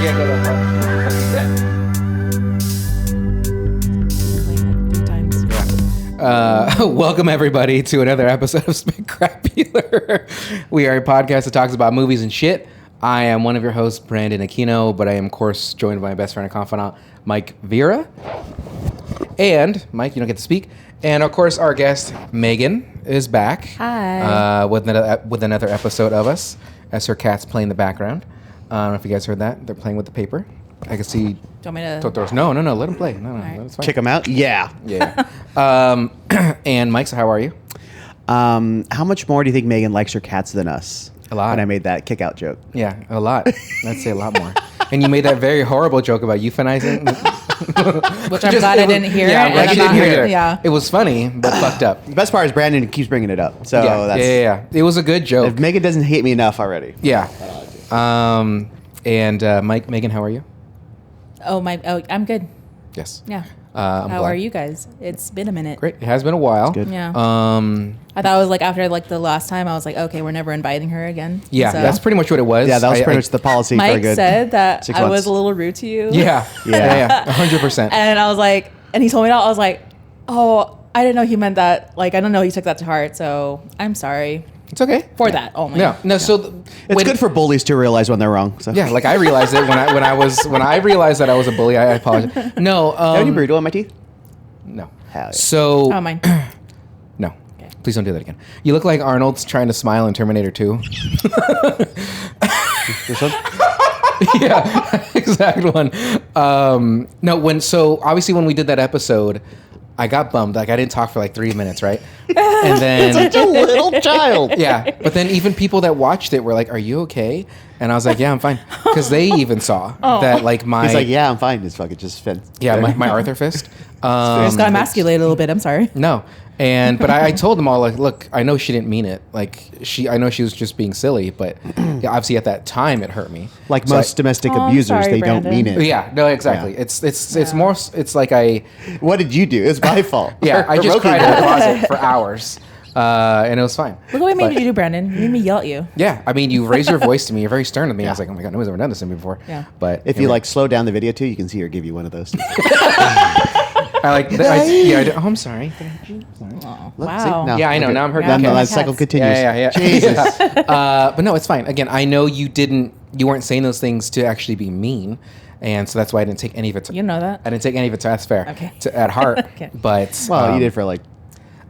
can't go that far. Welcome everybody to another episode of Specrapular. We are a podcast that talks about movies and shit. I am one of your hosts, Brandon Aquino, but I am, of course, joined by my best friend and confidant, Mike Vera. And, Mike, you don't get to speak. And, of course, our guest, Megan, is back. Hi. With another episode of us, as her cats play in the background. I don't know if you guys heard that. They're playing with the paper. I can see... Do you want me to... Totoro's. No, let them play. No, right. that's fine. Kick them out? Yeah. Yeah. And, Mike, so how are you? How much more do you think Megan likes her cats than us? A lot. When I made that kick out joke. Yeah, a lot. I'd say a lot more. And you made that very horrible joke about euthanizing. Which I'm glad I didn't hear. Yeah, I'm glad you didn't hear it. Yeah. It was funny, but fucked up. The best part is Brandon keeps bringing it up. So that's... Yeah. It was a good joke. If Megan doesn't hate me enough already. Yeah. Mike, Megan, how are you? I'm good. Yes. Yeah. I'm How glad. are you guys? It's been a minute. Great. It has been a while. Good. Yeah. I I thought it was like after like the last time I was like, okay, we're never inviting her again. Yeah, So that's pretty much what it was. Yeah, that was pretty much the policy for a Mike good said that 6 I months. was a little rude to you. Yeah. 100%. And I was like, and he told me that, I was like, oh, I didn't know he meant that. Like, I don't know he took that to heart. So I'm sorry It's okay. for that only. No. So It's good for bullies to realize when they're wrong. So. Yeah, like I realized it when I realized that I was a bully. I apologize. No. Do you have any burrito on my teeth? No. Hell yeah. So. Oh, mine. No. Please don't do that again. You look like Arnold's trying to smile in Terminator 2. This one? Yeah, exact one. No, obviously when we did that episode, I got bummed. Like I didn't talk for like 3 minutes, right? And then Such a little child. yeah, but then even people that watched it were like, "Are you okay?" And I was like, "Yeah, I'm fine," because they even saw that like my He's like, yeah, I'm fine. Just fucking just fit. yeah my Arthur fist. I just got emasculated a little bit. I'm sorry. No. But I told them all, like, look, I know she didn't mean it. Like, I know she was just being silly, but yeah, obviously at that time it hurt me. Like So most domestic Oh, I'm abusers, sorry, they Brandon. don't mean it. yeah, no, exactly. Yeah. It's more, it's like What did you do? It's my fault. yeah, For I just provoking cried in the her. closet for hours. And it was fine. Look what we made But- you do, Brandon. You made me yell at you. Yeah, I mean, you raised your voice to me. You're very stern with me. I was like, oh my God, nobody's ever done this to me before. Yeah. But If you like slow down the video too, you can see her give you one of those. I like, I did, oh, I'm sorry. Oh, Look, wow. see? No, Yeah, I know. okay. Now I'm hurting. Then Okay. the cycle continues. Yeah. Jesus. But no, it's fine. Again, I know you weren't saying those things to actually be mean. And so that's why I didn't take any of it to, You know that. I didn't take any of it to, that's fair. Okay. At heart. Okay. But. Well, you did for like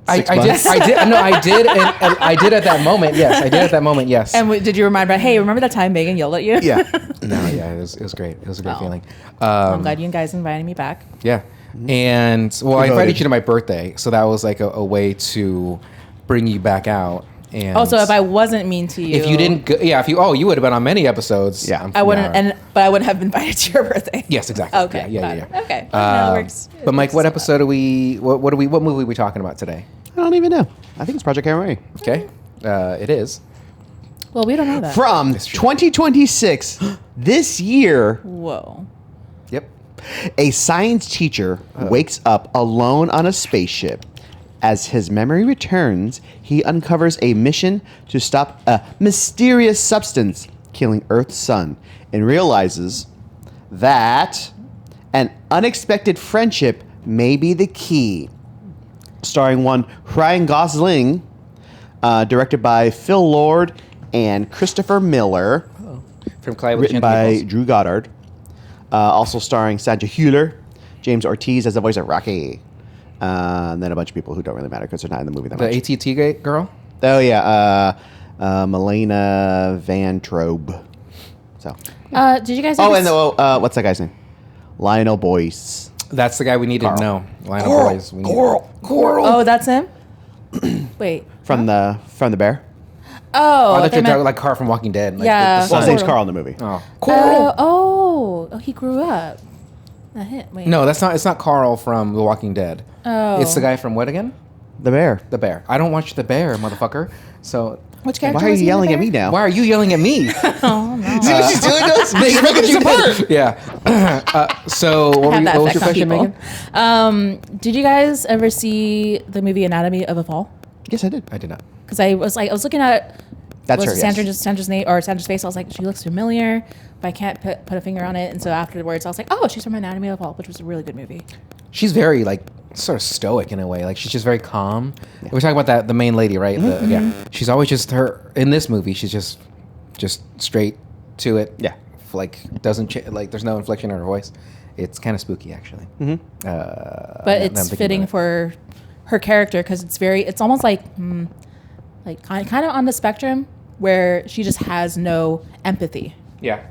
6 I months. did. No, I did. And I did at that moment. Yes. I did at that moment. Yes. And did you remind Brad, hey, remember that time Megan yelled at you? Yeah. No, yeah, it was great. It was a great Oh. feeling. I'm glad you guys invited me back. Yeah. And well, I Devoted. invited you to my birthday, so that was like a way to bring you back out. And Also, if I wasn't mean to you, if you didn't, go, yeah, you would have been on many episodes. Yeah. I wouldn't, Yeah. but I wouldn't have been invited to your birthday. Yes, exactly. Okay. Yeah. got it. Okay. No, it works. But Mike, what episode are we? What movie are we talking about today? I don't even know. I think it's Project Hail Mary. Okay, it is. Well, we don't know that. From That's true. 2026, this year, Whoa. Yep. a science teacher wakes up alone on a spaceship. As his memory returns, he uncovers a mission to stop a mysterious substance killing Earth's sun and realizes that an unexpected friendship may be the key. Starring one Ryan Gosling, directed by Phil Lord and Christopher Miller, From Clyde with written Jen by Nichols. Drew Goddard. Also starring Sandra Hüller, James Ortiz as the voice of Rocky, and then a bunch of people who don't really matter because they're not in the movie that the much. ATT girl. Oh yeah, Milena Van Trobe. So. Did you guys? Oh, ever and what's that guy's name? Lionel Boyce. That's the guy we needed Carl. to know. Lionel Boys. Coral. Oh, that's him. Wait. From the Bear. Oh, I thought they you were meant- talking like Carl from Walking Dead. Like, Yeah. the Well, his son. name's Carl in the movie. Oh. Oh, he grew up. Not him. Wait. No, that's not. It's not Carl from The Walking Dead. Oh. It's the guy from what again? The Bear. The Bear. I don't watch The Bear, motherfucker. So Which character? Why are was you he in yelling the at me Bear? now? why are you yelling at me? Oh no. See what she's doing to us? She's making us apart. Yeah. So what, Have that what was your effect on question, Megan? people. Did you guys ever see the movie Anatomy of a Fall? Yes, I did. I did not. Because I was looking at That's was her, it yes. Sandra's name or Sandra's face. I was like, she looks familiar, but I can't put a finger on it. And so afterwards, I was like, oh, she's from Anatomy of a Fall, which was a really good movie. She's very like sort of stoic in a way. Like she's just very calm. Yeah. We're talking about the main lady, right? Yeah. She's always just her in this movie. She's just straight to it. Yeah. Like doesn't like there's no inflection in her voice. It's kind of spooky actually. But it's fitting for her character because it's almost like kind of on the spectrum where she just has no empathy. Yeah.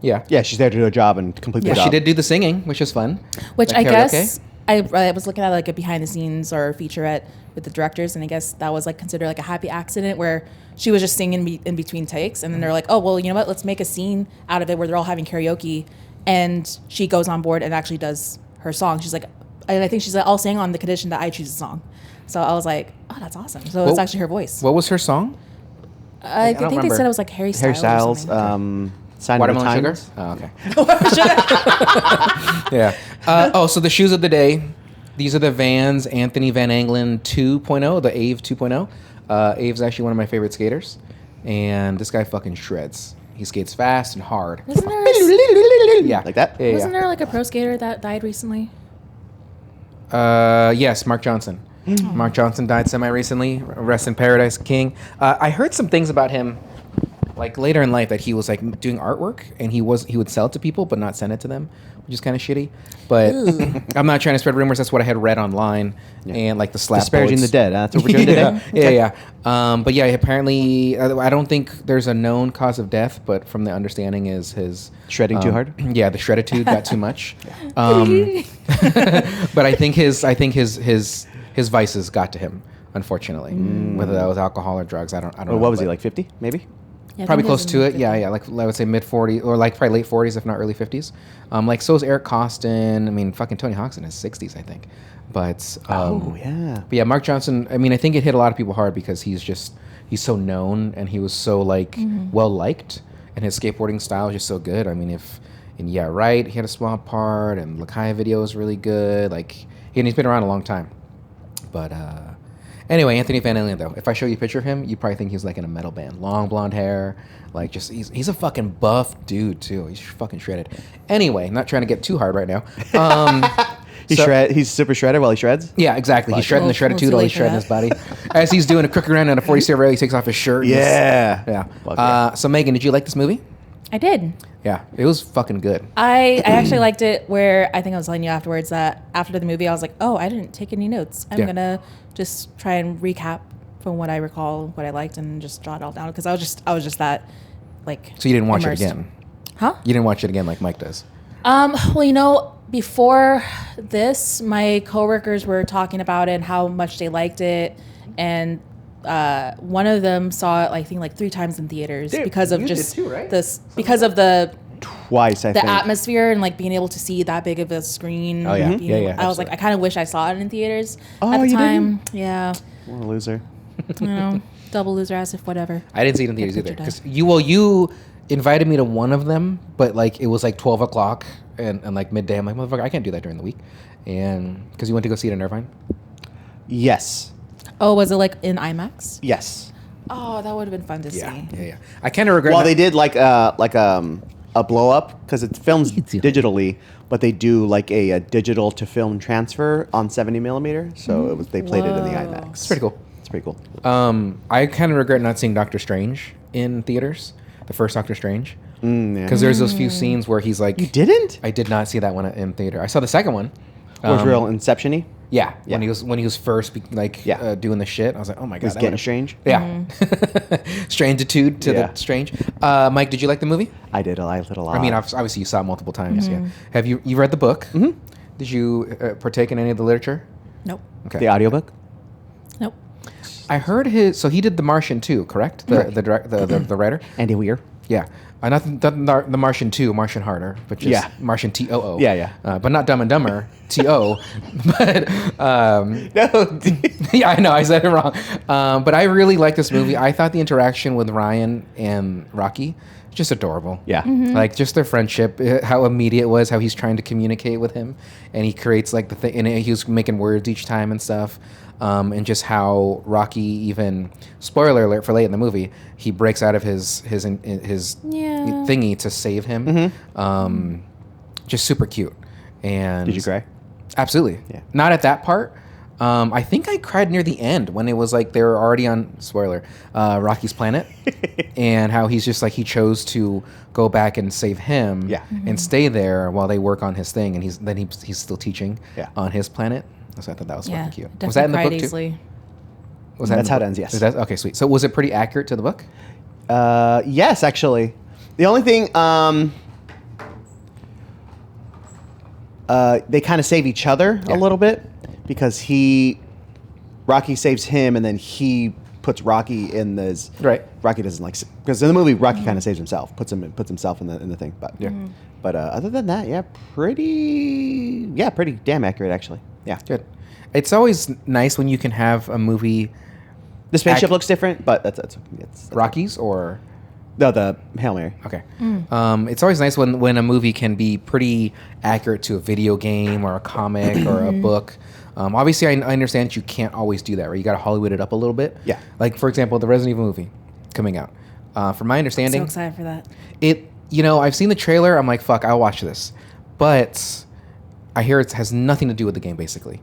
Yeah. Yeah, she's there to do a job and complete the job. She did do the singing, which is fun. Which Like I karaoke. guess I was looking at like a behind the scenes or featurette with the directors, and I guess that was like considered like a happy accident where she was just singing in between takes, and then they're like, oh well, you know what? Let's make a scene out of it where they're all having karaoke, and she goes on board and actually does her song. She's like, and I think she's like, I'll sing on the condition that I choose a song. So I was like, oh, that's awesome. So it's actually her voice. What was her song? I think they said it was like Harry Styles. Harry Styles. Sign of the Watermelon Times. Sugar? Oh, okay. Yeah. So the shoes of the day. These are the Vans Anthony Van Anglen 2.0, the Ave 2.0. Ave's actually one of my favorite skaters. And this guy fucking shreds. He skates fast and hard. Wasn't there, Yeah. Like that? Yeah, wasn't there like a pro skater that died recently? Yes, Mark Johnson. Mark Johnson died semi-recently. Rest in paradise, king. I heard some things about him like later in life that he was like doing artwork and he would sell it to people but not send it to them, which is kind of shitty. But I'm not trying to spread rumors. That's what I had read online and like the slap Disparaging bullets. the dead. That's what we're doing today. Yeah. But yeah, apparently I don't think there's a known cause of death, but from the understanding is his Shredding too hard? Yeah, the shredditude got too much. But I think his vices got to him, unfortunately. Whether that was alcohol or drugs, I don't know. What was he, like 50 maybe? Yeah, I Probably think close it was to in it. Yeah. Like I would say mid 40s or like probably late 40s, if not early 50s. Like so is Eric Costin. I mean, fucking Tony Hawk's in his 60s, I think. But yeah. But yeah, Mark Johnson. I mean, I think it hit a lot of people hard because he's so known and he was so like well liked, and his skateboarding style is just so good. I mean, he had a small part, and Lakai video is really good. Like, he's been around a long time. But anyway, Anthony Van Halen though. If I show you a picture of him, you probably think he's like in a metal band. Long blonde hair, like just he's a fucking buff dude too. He's fucking shredded. Anyway, not trying to get too hard right now. He's super shredded while he shreds? Yeah, exactly. He's shredding the We'll shredditude while he's shredding his body. As he's doing a crooked round on a 47 rail, he takes off his shirt. Yeah. Yeah. Fuck yeah. So Megan, did you like this movie? I did. Yeah, it was fucking good. I actually liked it where I think I was telling you afterwards that after the movie I was like, oh, I didn't take any notes. I'm gonna just try and recap from what I recall, what I liked, and just jot it all down because I was just that like. So you didn't watch immersed. it again? Huh? You didn't watch it again like Mike does? Well, before this, my coworkers were talking about it and how much they liked it, and one of them saw it, I think, like 3 times in theaters because of you just did too, right? this, because of the Twice, I the think. atmosphere and like being able to see that big of a screen. Oh, yeah. being Yeah, able- yeah, I was like, I kind of wish I saw it in theaters Oh, at the you time. Yeah, What a loser. you know, double loser as if whatever. I didn't see it in theaters Picture either. does. Because you invited me to one of them, but like it was like 12 o'clock and like midday. I'm like, motherfucker, I can't do that during the week. And because you went to go see it in Irvine. Yes. Oh, was it like in IMAX? Yes. Oh, that would have been fun to see. Yeah. I kind of regret. Well, not- they did like a blow up because it films digitally, but they do like a digital to film transfer on 70 millimeter. So they played it in the Whoa. IMAX. It's pretty cool. It's pretty cool. I kind of regret not seeing Doctor Strange in theaters. The first Doctor Strange. Yeah. Because there's those few scenes where he's like, You didn't? I did not see that one in theater. I saw the second one. Was real Inception-y? Yeah, Yeah. when he was first doing the shit, I was like, oh my god, He's that getting would've- strange? Yeah, strangitude to Yeah. the strange. Mike, did you like the movie? I did. I liked it a lot. I mean, obviously you saw it multiple times. Yeah, have you read the book? Mm-hmm. Did you partake in any of the literature? Nope. Okay, the audiobook? Nope. I heard so he did The Martian too, correct? The writer. Andy Weir. Yeah. Not the Martian 2, Martian Harder, but just Martian TOO. Yeah. But not Dumb and Dumber, TO. But No. yeah, I know I said it wrong. But I really like this movie. I thought the interaction with Ryan and Rocky just adorable. Yeah. Like just their friendship, how immediate it was, how he's trying to communicate with him, and he creates like the thing, and he was making words each time and stuff, and just how Rocky even, spoiler alert for late in the movie, he breaks out of his thingy to save him. Just super cute. And Did you cry? Absolutely. Yeah. Not at that part. I think I cried near the end when it was like they were already on, spoiler, Rocky's planet, and how he's just like he chose to go back and save him, and stay there while they work on his thing, and he's still teaching on his planet. So I thought that was fucking cute. Was that in the book too? Was that That's how it ends. Yes. Okay, sweet. So was it pretty accurate to the book? Yes, actually. The only thing, they kind of save each other a little bit because Rocky saves him and then he puts Rocky in this. Right. Rocky doesn't like, because in the movie Rocky kind of saves himself, puts himself in the thing. But but other than that, pretty damn accurate actually. Yeah. Good. It's always nice when you can have a movie. The spaceship looks different, but that's Rockies or. No, the Hail Mary. Okay. It's always nice when a movie can be pretty accurate to a video game or a comic or a book. Obviously, I understand you can't always do that, right? You got to Hollywood it up a little bit. Yeah. Like, for example, the Resident Evil movie coming out. From my understanding... So excited for that. I've seen the trailer. I'm like, fuck, I'll watch this. But I hear it has nothing to do with the game, basically.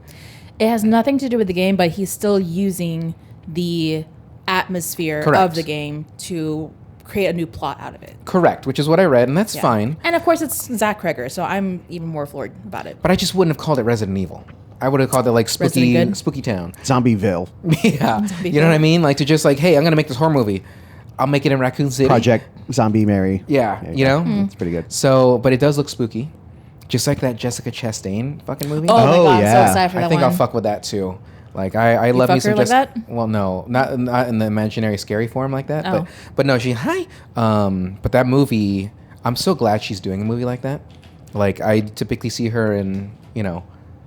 It has nothing to do with the game, but he's still using the atmosphere of the game to create a new plot out of it. Correct, which is what I read, and that's fine. And of course, it's Zach Kreger, so I'm even more floored about it. But I just wouldn't have called it Resident Evil. I would have called it like Spooky Town. Zombieville. Yeah. You know what I mean? Like to just like, hey, I'm going to make this horror movie. I'll make it in Raccoon City. Project Zombie Mary. Yeah, you know? It's pretty good. So, but it does look spooky. Just like that Jessica Chastain fucking movie. Oh my God, I'm so yeah. excited for that I think one. I'll fuck with that too. Like I love me fuck some her like Jessica. that? Well, no, not in the imaginary scary form like that. Oh. But no, but that movie, I'm so glad she's doing a movie like that. Like I typically see her in,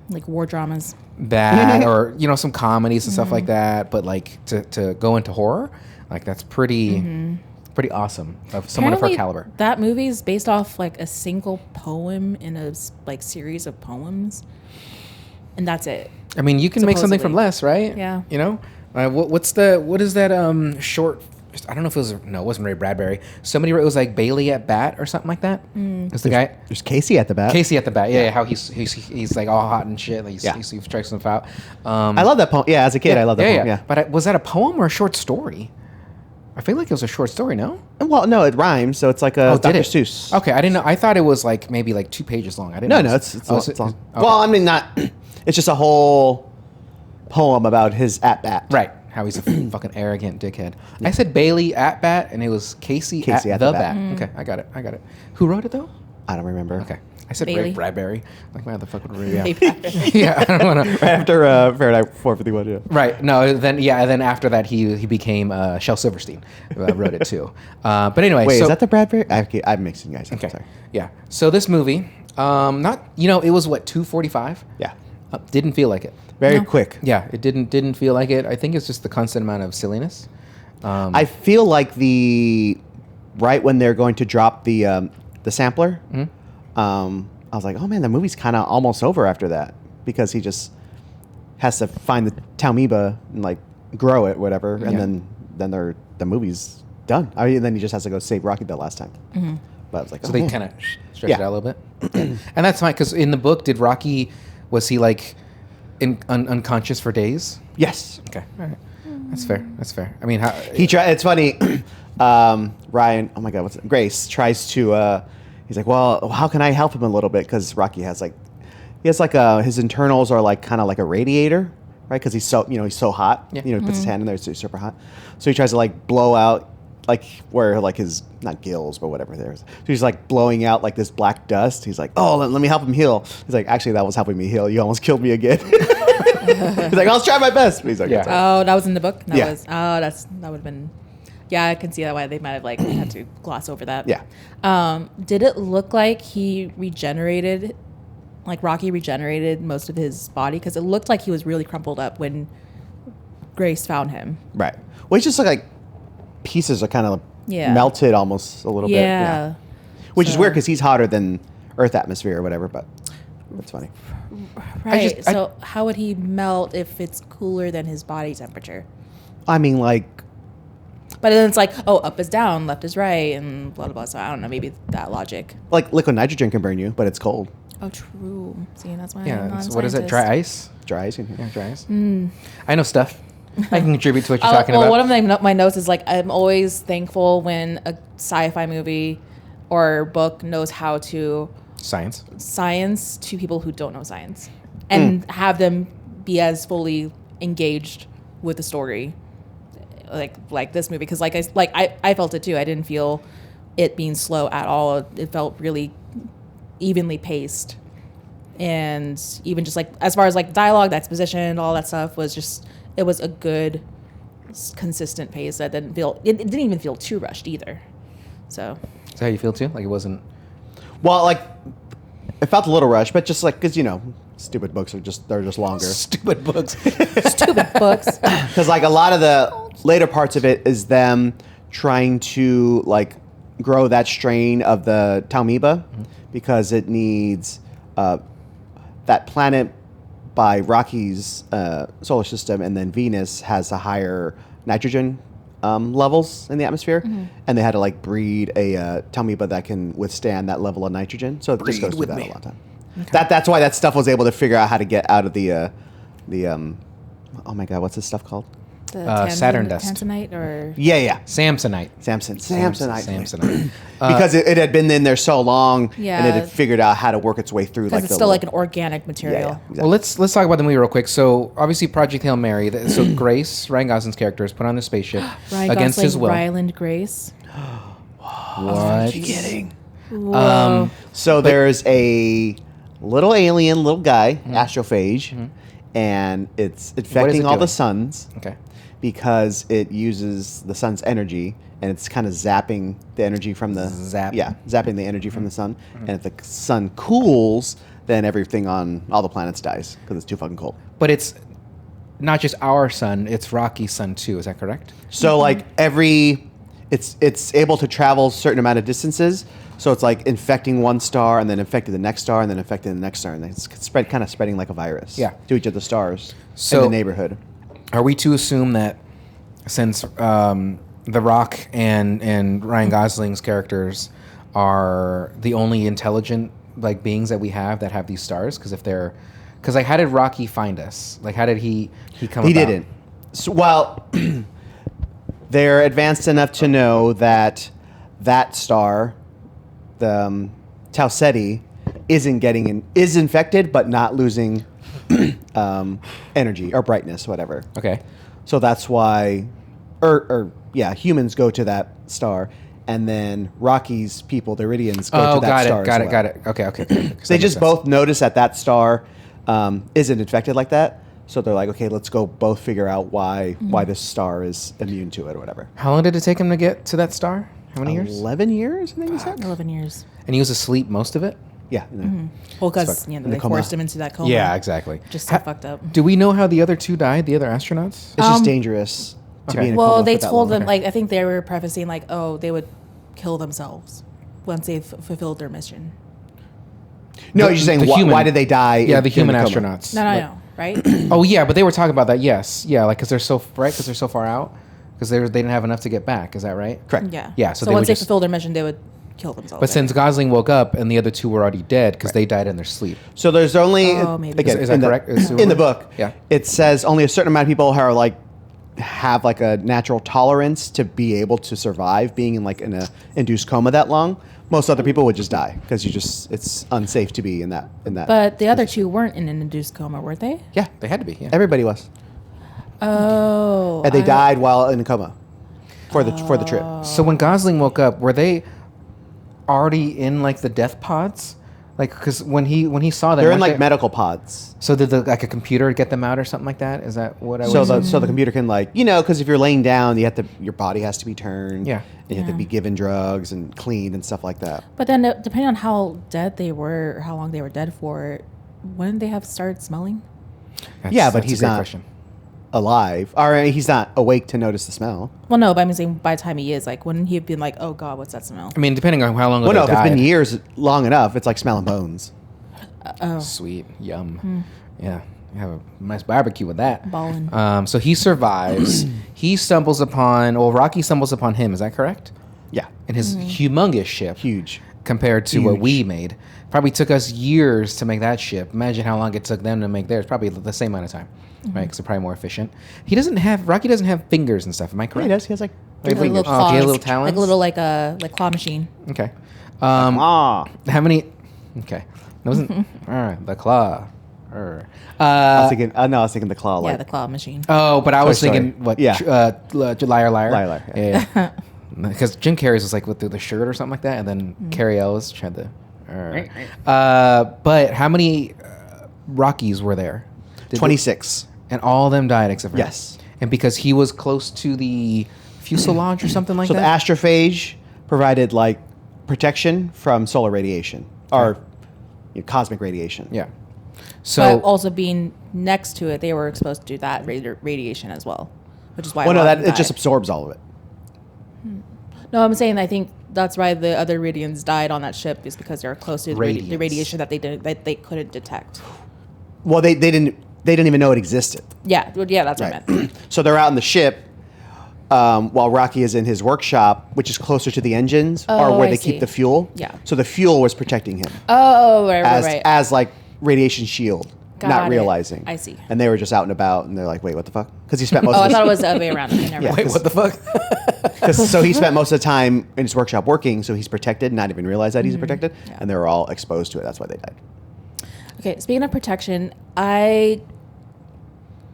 like war dramas. That or some comedies and stuff like that. But like to go into horror, like that's pretty awesome of someone Apparently, of her caliber. That movie is based off like a single poem in a like series of poems, and that's it. I mean, you can make something from less, right? Yeah. What is that short? I don't know if it wasn't Ray Bradbury. Somebody wrote it was like Bailey at Bat or something like that. It's the guy. There's Casey at the bat. Casey at the Bat. Yeah. How he's like all hot and shit. Like he strikes himself out. I love that poem. Yeah, as a kid, I love that poem. Yeah. But was that a poem or a short story? I feel like it was a short story. No. Well, no, it rhymes, so it's like a Dr. Seuss. Okay, I didn't know. I thought it was like maybe like 2 pages long. I didn't. No, know it's long. Okay. Well, I mean, not. It's just a whole poem about his at bat. Right. How he's a fucking arrogant dickhead. I said Bailey at bat, and it was Casey at the bat. Okay, I got it. Who wrote it though? I don't remember. Okay. I said Bailey. Ray Bradbury. Like, why the fuck would Ray? Ray Yeah. Yeah, I don't want to. Right after Fahrenheit 451. Yeah. Right. No. Then after that, he became Shel Silverstein. Wrote it too. But anyway. Wait, so, is that the Bradbury? I'm mixing guys. Okay. Sorry. Yeah. So this movie, it was what 2:45. Yeah. Didn't feel like it. Very quick. Yeah, it didn't feel like it. I think it's just the constant amount of silliness. I feel like right when they're going to drop the sampler, I was like, oh man, the movie's kind of almost over after that because he just has to find the Talmiba and like grow it, whatever, and then the movie's done. I mean, then he just has to go save Rocky the last time. But I was like, so they kind of stretch it out a little bit, and that's fine because in the book, was he like unconscious for days? Yes. Okay. All right. That's fair. I mean, It's funny. Ryan, oh my God, Grace tries to. He's like, well, how can I help him a little bit? Because Rocky has his internals are like kind of like a radiator, right? Because he's so hot. Yeah. He puts his hand in there, it's super hot. So he tries to like blow out like where like his not gills but whatever there is. So he's like blowing out like this black dust. He's like, oh, let me help him heal. He's like, actually, that was helping me heal. You almost killed me again. He's like, I'll try my best. But he's like, Yeah. Oh, that was in the book. Yeah. That would have been. Yeah, I can see that why they might have like had to gloss over that. Yeah. Did it look like he regenerated, like Rocky regenerated most of his body? Because it looked like he was really crumpled up when Grace found him. Right. Well, he just looked like pieces are kind of melted almost a little bit. Yeah. Which is weird because he's hotter than Earth atmosphere or whatever, but that's funny. Right. So how would he melt if it's cooler than his body temperature? I mean, like... But then it's like, oh, up is down, left is right, and blah, blah, blah. So I don't know, maybe that logic. Like liquid nitrogen can burn you, but it's cold. Oh, true. See, that's why I'm Yeah. not a What is it? scientist. Dry ice? Dry ice in here. Yeah, dry ice. I know stuff. I can contribute to what you're Oh, talking well, about. one of my notes is like, I'm always thankful when a sci-fi movie or book knows how to science to people who don't know science and have them be as fully engaged with the story like this movie, because I felt it too. I didn't feel it being slow at all. It felt really evenly paced, and even just like as far as like dialogue, the exposition, all that stuff was just, it was a good consistent pace that didn't feel, it didn't even feel too rushed either. So Is that how you feel too? Like it wasn't... Well, like, it felt a little rushed, but just like, because, you know, stupid books they're just longer. Stupid books. stupid books. Because, like, a lot of the later parts of it is them trying to, like, grow that strain of the Taumiba because it needs that planet by Rocky's solar system, and then Venus has a higher nitrogen levels in the atmosphere, and they had to like breed a Taumiba that can withstand that level of nitrogen. So it just goes through that a lot of time. Okay. That's why that stuff was able to figure out how to get out of the oh my god, what's this stuff called? Saturn dust. Tanzanite or Samsonite. Samsonite. Because it had been in there so long, and it had figured out how to work its way through. Because it's still like an organic material. Yeah, exactly. Well, let's talk about the movie real quick. So obviously, Project Hail Mary. So Grace, Ryan Gosling's character, is put on the spaceship against his will. Ryland Grace. What? Are you kidding? Whoa. So there's a little alien, little guy, astrophage, and it's infecting all the suns. Okay. Because it uses the sun's energy, and it's kind of zapping the energy from the zapping the energy from the sun. And if the sun cools, then everything on all the planets dies because it's too fucking cold. But it's not just our sun; it's Rocky's sun too. Is that correct? So like it's able to travel a certain amount of distances. So it's like infecting one star, and then infecting the next star, and then infecting the next star, and it's spreading like a virus. To each of the stars in the neighborhood. Are we to assume that since The Rock and Ryan Gosling's characters are the only intelligent like beings that we have that have these stars? Because like how did Rocky find us? Like how did he come? He about? didn't. So, well, they're advanced enough to know that star, the Tau Ceti, is infected but not losing energy or brightness, whatever. Okay. So that's why, humans go to that star, and then Rocky's people, the Iridians, go to that star. Got it. Okay. They just both notice that star isn't infected like that. So they're like, okay, let's go both figure out why this star is immune to it or whatever. How long did it take him to get to that star? How many years? 11 years, I think he said. 11 years. And he was asleep most of it? Yeah. Well, because they forced him into that coma. Yeah, exactly. Just so fucked up. Do we know how the other two died, the other astronauts? It's just dangerous to be in a coma. Well, they for that told long. them, like, I think they were prefacing, like, oh, they would kill themselves once they've fulfilled their mission. No, you're saying why did they die? Yeah, the human in the coma? astronauts. No, right? Oh, yeah, but they were talking about that, yes. Yeah, like, because they're so far out. Because they didn't have enough to get back. Is that right? Correct. Yeah. Yeah, So once they fulfilled their mission, they would kill themselves. But since Gosling woke up and the other two were already dead because they died in their sleep. So there's only maybe. again Is that correct? In the book, Yeah. it says only a certain amount of people have like a natural tolerance to be able to survive being in a induced coma that long. Most other people would just die because it's unsafe to be in that. But the other two weren't in an induced coma, were they? Yeah, They had to be, yeah. everybody was, Oh. and they died while in a coma for the trip. So when Gosling woke up, were they already in like the death pods? Like, because when he saw them, They're in like medical pods. So did a computer get them out or something like that? Is that what I was? So the computer can because if you're laying down, your body has to be turned. Yeah. And you have to be given drugs and cleaned and stuff like that. But then, depending on how dead they were, or how long they were dead for, wouldn't they have started smelling? But that's he's a great not. question. alive, or he's not awake to notice the smell. Well, no, but I'm saying by the time he is, like, wouldn't he have been like, oh God, what's that smell? I mean, depending on how long Well, ago no, they if it's died. been years long enough, it's like smelling bones. Sweet. Yum. Yeah. You have a nice barbecue with that. Ballin'. So he survives. He stumbles upon, Rocky stumbles upon him. Is that correct? Yeah, In his humongous ship. huge. Compared to what Huge. we made. Probably took us years to make that ship. Imagine how long it took them to make theirs. Probably the same amount of time, right? Because they're probably more efficient. Rocky doesn't have fingers and stuff. Am I Yeah, correct? he does. He has like Like, Like little oh, he had claws. little talons? Like a little like claw machine. Okay. ah. How many? Okay. That wasn't. All right. The claw. I was thinking. No, I was thinking the claw. Yeah, Like, the claw machine. Oh, but I was Story. thinking what? Yeah. Liar, liar. Liar, Yeah. Because Jim Carrey's was like with the shirt or something like that, and then Carrie Ellis tried to. But how many Rockies were there? 26. And all of them died except for him. Yes. And because he was close to the fuselage or something like So the that. astrophage provided like protection from solar radiation or cosmic radiation. Yeah. So But also being next to it, they were exposed to that radiation as well, which is why. Well, a no, lot of that them it just died. absorbs all of it. No, I'm saying I think that's why the other Ridians died on that ship is because they're close to the Radiance. radiation that they couldn't detect. Well, they didn't even know it existed. Yeah, that's what I meant. So they're out in the ship while Rocky is in his workshop, which is closer to the engines or Oh, where I they see. keep the fuel. Yeah. So the fuel was protecting him Oh, right. as like radiation shield, Got not it. realizing. I see. And they were just out and about, and they're like, "Wait, what the fuck?" Because he spent most. Oh, of I his, thought it was the other way around. Okay, never Yeah. mind. wait, what the fuck? So he spent most of the time in his workshop working, so he's protected, not even realize that he's protected, Mm-hmm. Yeah. and they were all exposed to it. That's why they died. Okay, speaking of protection, I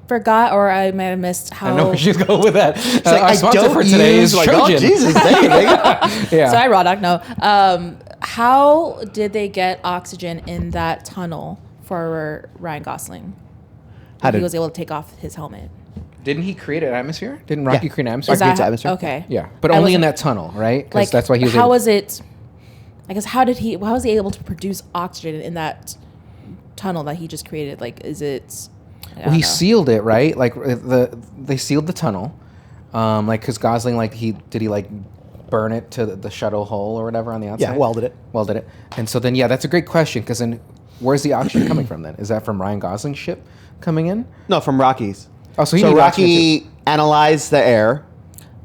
forgot or I might have missed how. I know where she's going with that. like, Our I sponsor don't for today use, is like, Trojan. oh, Jesus, dang it, Yeah. Sorry, Raw Dog. No. How did they get oxygen in that tunnel for Ryan Gosling? How He did was able to take off his helmet. Didn't he create an atmosphere? Didn't Rocky Yeah. create an atmosphere? Is creates that atmosphere. okay? Yeah, but I only in wasn't- that tunnel, right? Because Like, that's why he was. How able, was it? I guess how was he able to produce oxygen in that tunnel that he just created? Like, is it? I Well, don't he know. sealed it, right? Like they sealed the tunnel, like because Gosling, like he like burn it to the shuttle hole or whatever on the outside. Yeah, welded it. Welded it, and so then that's a great question because then where's the oxygen coming from? Then is that from Ryan Gosling's ship coming in? No, from Rocky's. Oh, so he needed oxygen Rocky analyzed the air,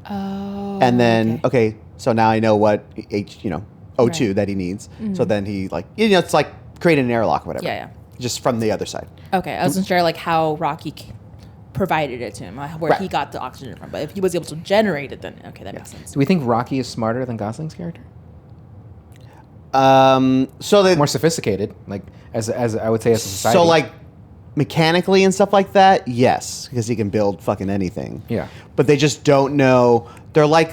Oh. and then okay, so now I know what O2 Right. that he needs. So then he it's like creating an airlock or whatever. Yeah, Just from the other side. Okay, I wasn't sure like how Rocky provided it to him, like, where Right. he got the oxygen from. But if he was able to generate it, then okay, that makes sense. Do we think Rocky is smarter than Gosling's character? So they More sophisticated, like as I would say as a society. so like mechanically and stuff like that, yes, because he can build fucking anything. Yeah. But they just don't know. They're like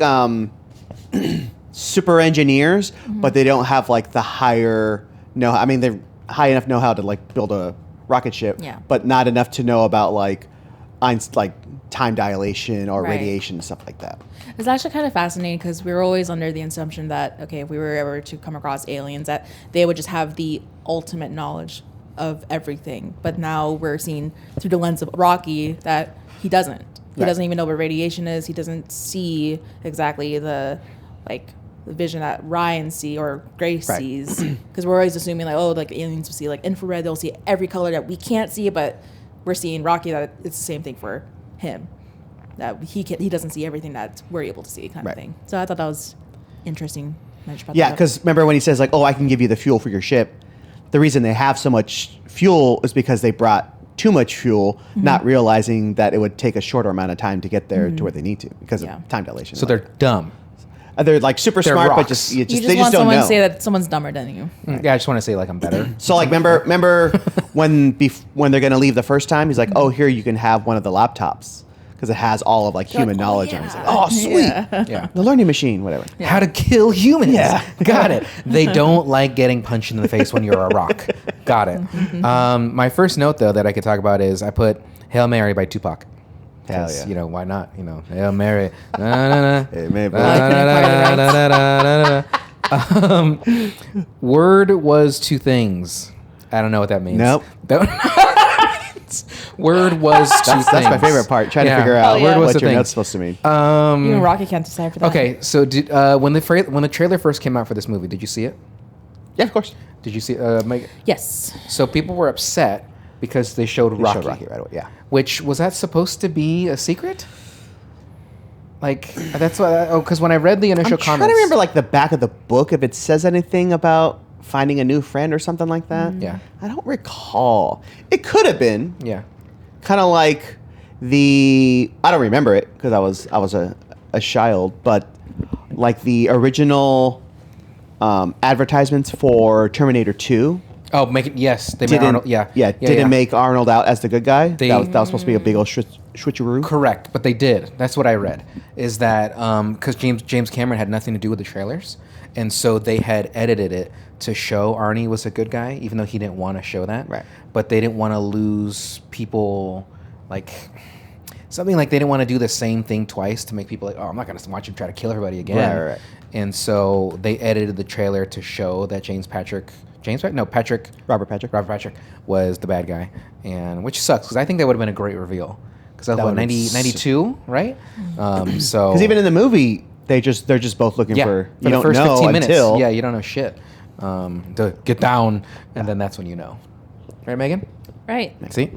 super engineers, but they don't have like the higher know. I mean, they're high enough know-how to like build a rocket ship, Yeah. but not enough to know about like time dilation or Right. radiation and stuff like that. It's actually kind of fascinating because we were always under the assumption that okay, if we were ever to come across aliens, that they would just have the ultimate knowledge of everything. But now we're seeing through the lens of Rocky that he doesn't. He Right. doesn't even know what radiation is. He doesn't see exactly the vision that Ryan see or Grace Right. sees. Because we're always assuming like aliens will see like infrared. They'll see every color that we can't see, but we're seeing Rocky that it's the same thing for him. That he doesn't see everything that we're able to see, kind Right. of thing. So I thought that was interesting. I just brought Yeah, that up. because remember when he says like, "Oh, I can give you the fuel for your ship." The reason they have so much fuel is because they brought too much fuel, not realizing that it would take a shorter amount of time to get there to where they need to because Yeah. of time dilation. so they're dumb. They're like super they're smart, but rocks. just, you just they want just don't someone know. to say that someone's dumber than you. Yeah, I just want to say like I'm better. So like remember when they're gonna leave the first time, he's like, "Oh, here you can have one of the laptops." Because it has all of like human like, oh, knowledge on it. He's yeah. like, "Oh, sweet, Yeah. Yeah. the learning machine, whatever." How to kill humans. Yeah. Got it. They don't like getting punched in the face when you're a rock. Got it. My first note, though, that I could talk about is I put Hail Mary by Tupac. Hell 'Cause, yeah. why not? Hail Mary. Na, na, na. Hey, maybe. Na, na, na, na, na, na, na, na. Word was two things. I don't know what that means. Nope. Word was two That's my things. favorite part. Trying to Yeah. figure out Oh, yeah. Word was what the your thing. note's supposed to mean. Even Rocky can't decide for that. Okay, so did when the trailer first came out for this movie, did you see it? Yeah, of course. Did you see Meg? Yes. So people were upset because they showed You Rocky. showed Rocky right away. Yeah. Which was that supposed to be a secret? Like that's what? Because when I read the initial I'm comments, trying to remember like the back of the book if it says anything about finding a new friend or something like that. Yeah. I don't recall. It could have been Yeah. kind of like I don't remember it because I was a child, but like the original advertisements for Terminator 2 Oh, make it. Yes, they made didn't Arnold. Yeah. didn't make Arnold out as the good guy. They- that was supposed to be a big old switcheroo. Correct, but they did. That's what I read. Is that because James Cameron had nothing to do with the trailers, and so they had edited it to show Arnie was a good guy, even though he didn't want to show that. Right. But they didn't want to lose people, like something like they didn't want to do the same thing twice to make people like, oh, I'm not gonna watch him try to kill everybody again. Right. And so they edited the trailer to show that Robert Patrick. was the bad guy, and which sucks because I think that would have been a great reveal because that was That what, would've been 92, right? So Because even in the movie, they're just both looking for you the don't first know 15 minutes, until yeah, you don't know shit. To get down, and then that's when you know, right, Megan? Right. See.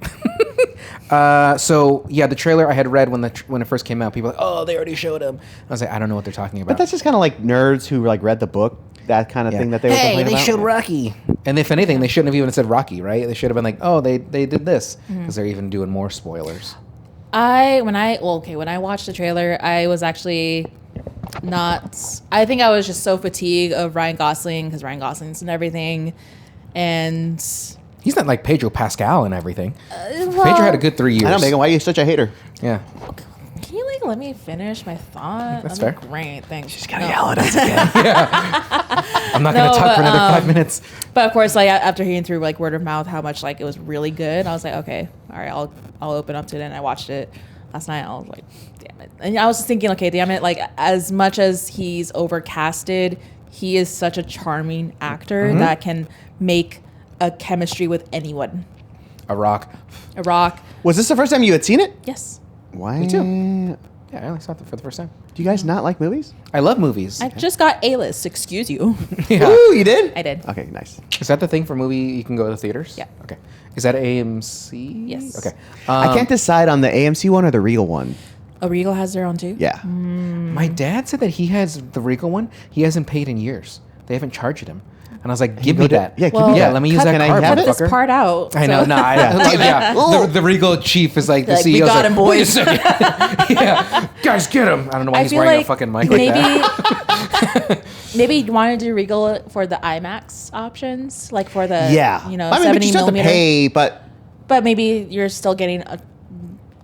So yeah, the trailer I had read when it first came out, people were like, oh, they already showed him. I was like, I don't know what they're talking about. But that's just kind of like nerds who like read the book, that kind of Yeah. thing that they were Hey, complaining they about. showed Rocky. And if anything, they shouldn't have even said Rocky, right? They should have been like, oh, they did this because they're even doing more spoilers. When I watched the trailer, I was actually not. I think I was just so fatigued of Ryan Gosling because Ryan Gosling's and everything, and He's not like Pedro Pascal and everything. well, Pedro had a good 3 years. I know, Megan. Why are you such a hater? Yeah. Can you let me finish my thought? That's I'm like, fair. Great, thanks. She's gonna yell at us again. I'm not going to No, talk for but, another 5 minutes. But of course, like after hearing through like word of mouth how much like it was really good, I was like, okay, all right, I'll open up to it. And I watched it last night. I was like, damn it. And I was just thinking, okay, damn it. Like as much as he's overcasted, he is such a charming actor that can make a chemistry with anyone. A Rock. A Rock, Was this the first time you had seen it? yes. Why? Me too. Yeah, I only saw it for the first time. Do you guys not like movies? I love movies. I just got A-list. Excuse you. Yeah. Ooh, you did? I did. Okay, nice. Is that the thing for movie you can go to theaters? Yeah. Okay. Is that AMC? Yes. Okay. I can't decide on the AMC one or the Regal one. A Regal has their own too. Yeah. My dad said that he has the Regal one. He hasn't paid in years. They haven't charged him. And I was like, give me that. Yeah, give Well, me Yeah, that. let me use cut- that Can I card, have Cut it? this motherfucker. part out. I know, so- no, yeah. The Regal chief is like the Like, we CEO's got like, him, wait a boys." second. Yeah, guys, get him. I don't know why I he's feel wearing like a fucking mic like that. maybe you want to do Regal for the IMAX options, like for the Yeah. you know I mean, but 70 you still have to millimeter. pay, but But maybe you're still getting a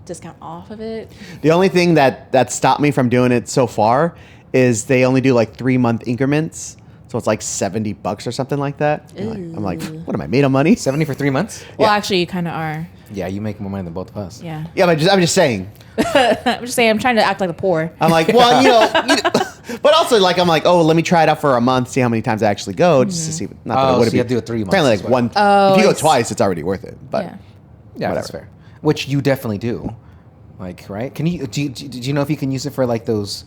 discount off of it. the only thing that stopped me from doing it so far is they only do like 3-month increments. So it's like $70 or something like that. I'm like, what am I made of money? 70 for 3 months? Well, Yeah. actually, you kind of are. Yeah, you make more money than both of us. Yeah. Yeah, but I'm just saying. I'm just saying. I'm trying to act like the poor. I'm like, well, but also like I'm like, oh, let me try it out for a month, see how many times I actually go, just to see. Not that Oh, it would so you have to do it 3 months Apparently, as like well. one. Oh, if you go I see. twice, it's already worth it. But Yeah. Yeah, that's Whatever. fair. Which you definitely do. Like, right? Can you do you know if you can use it for like those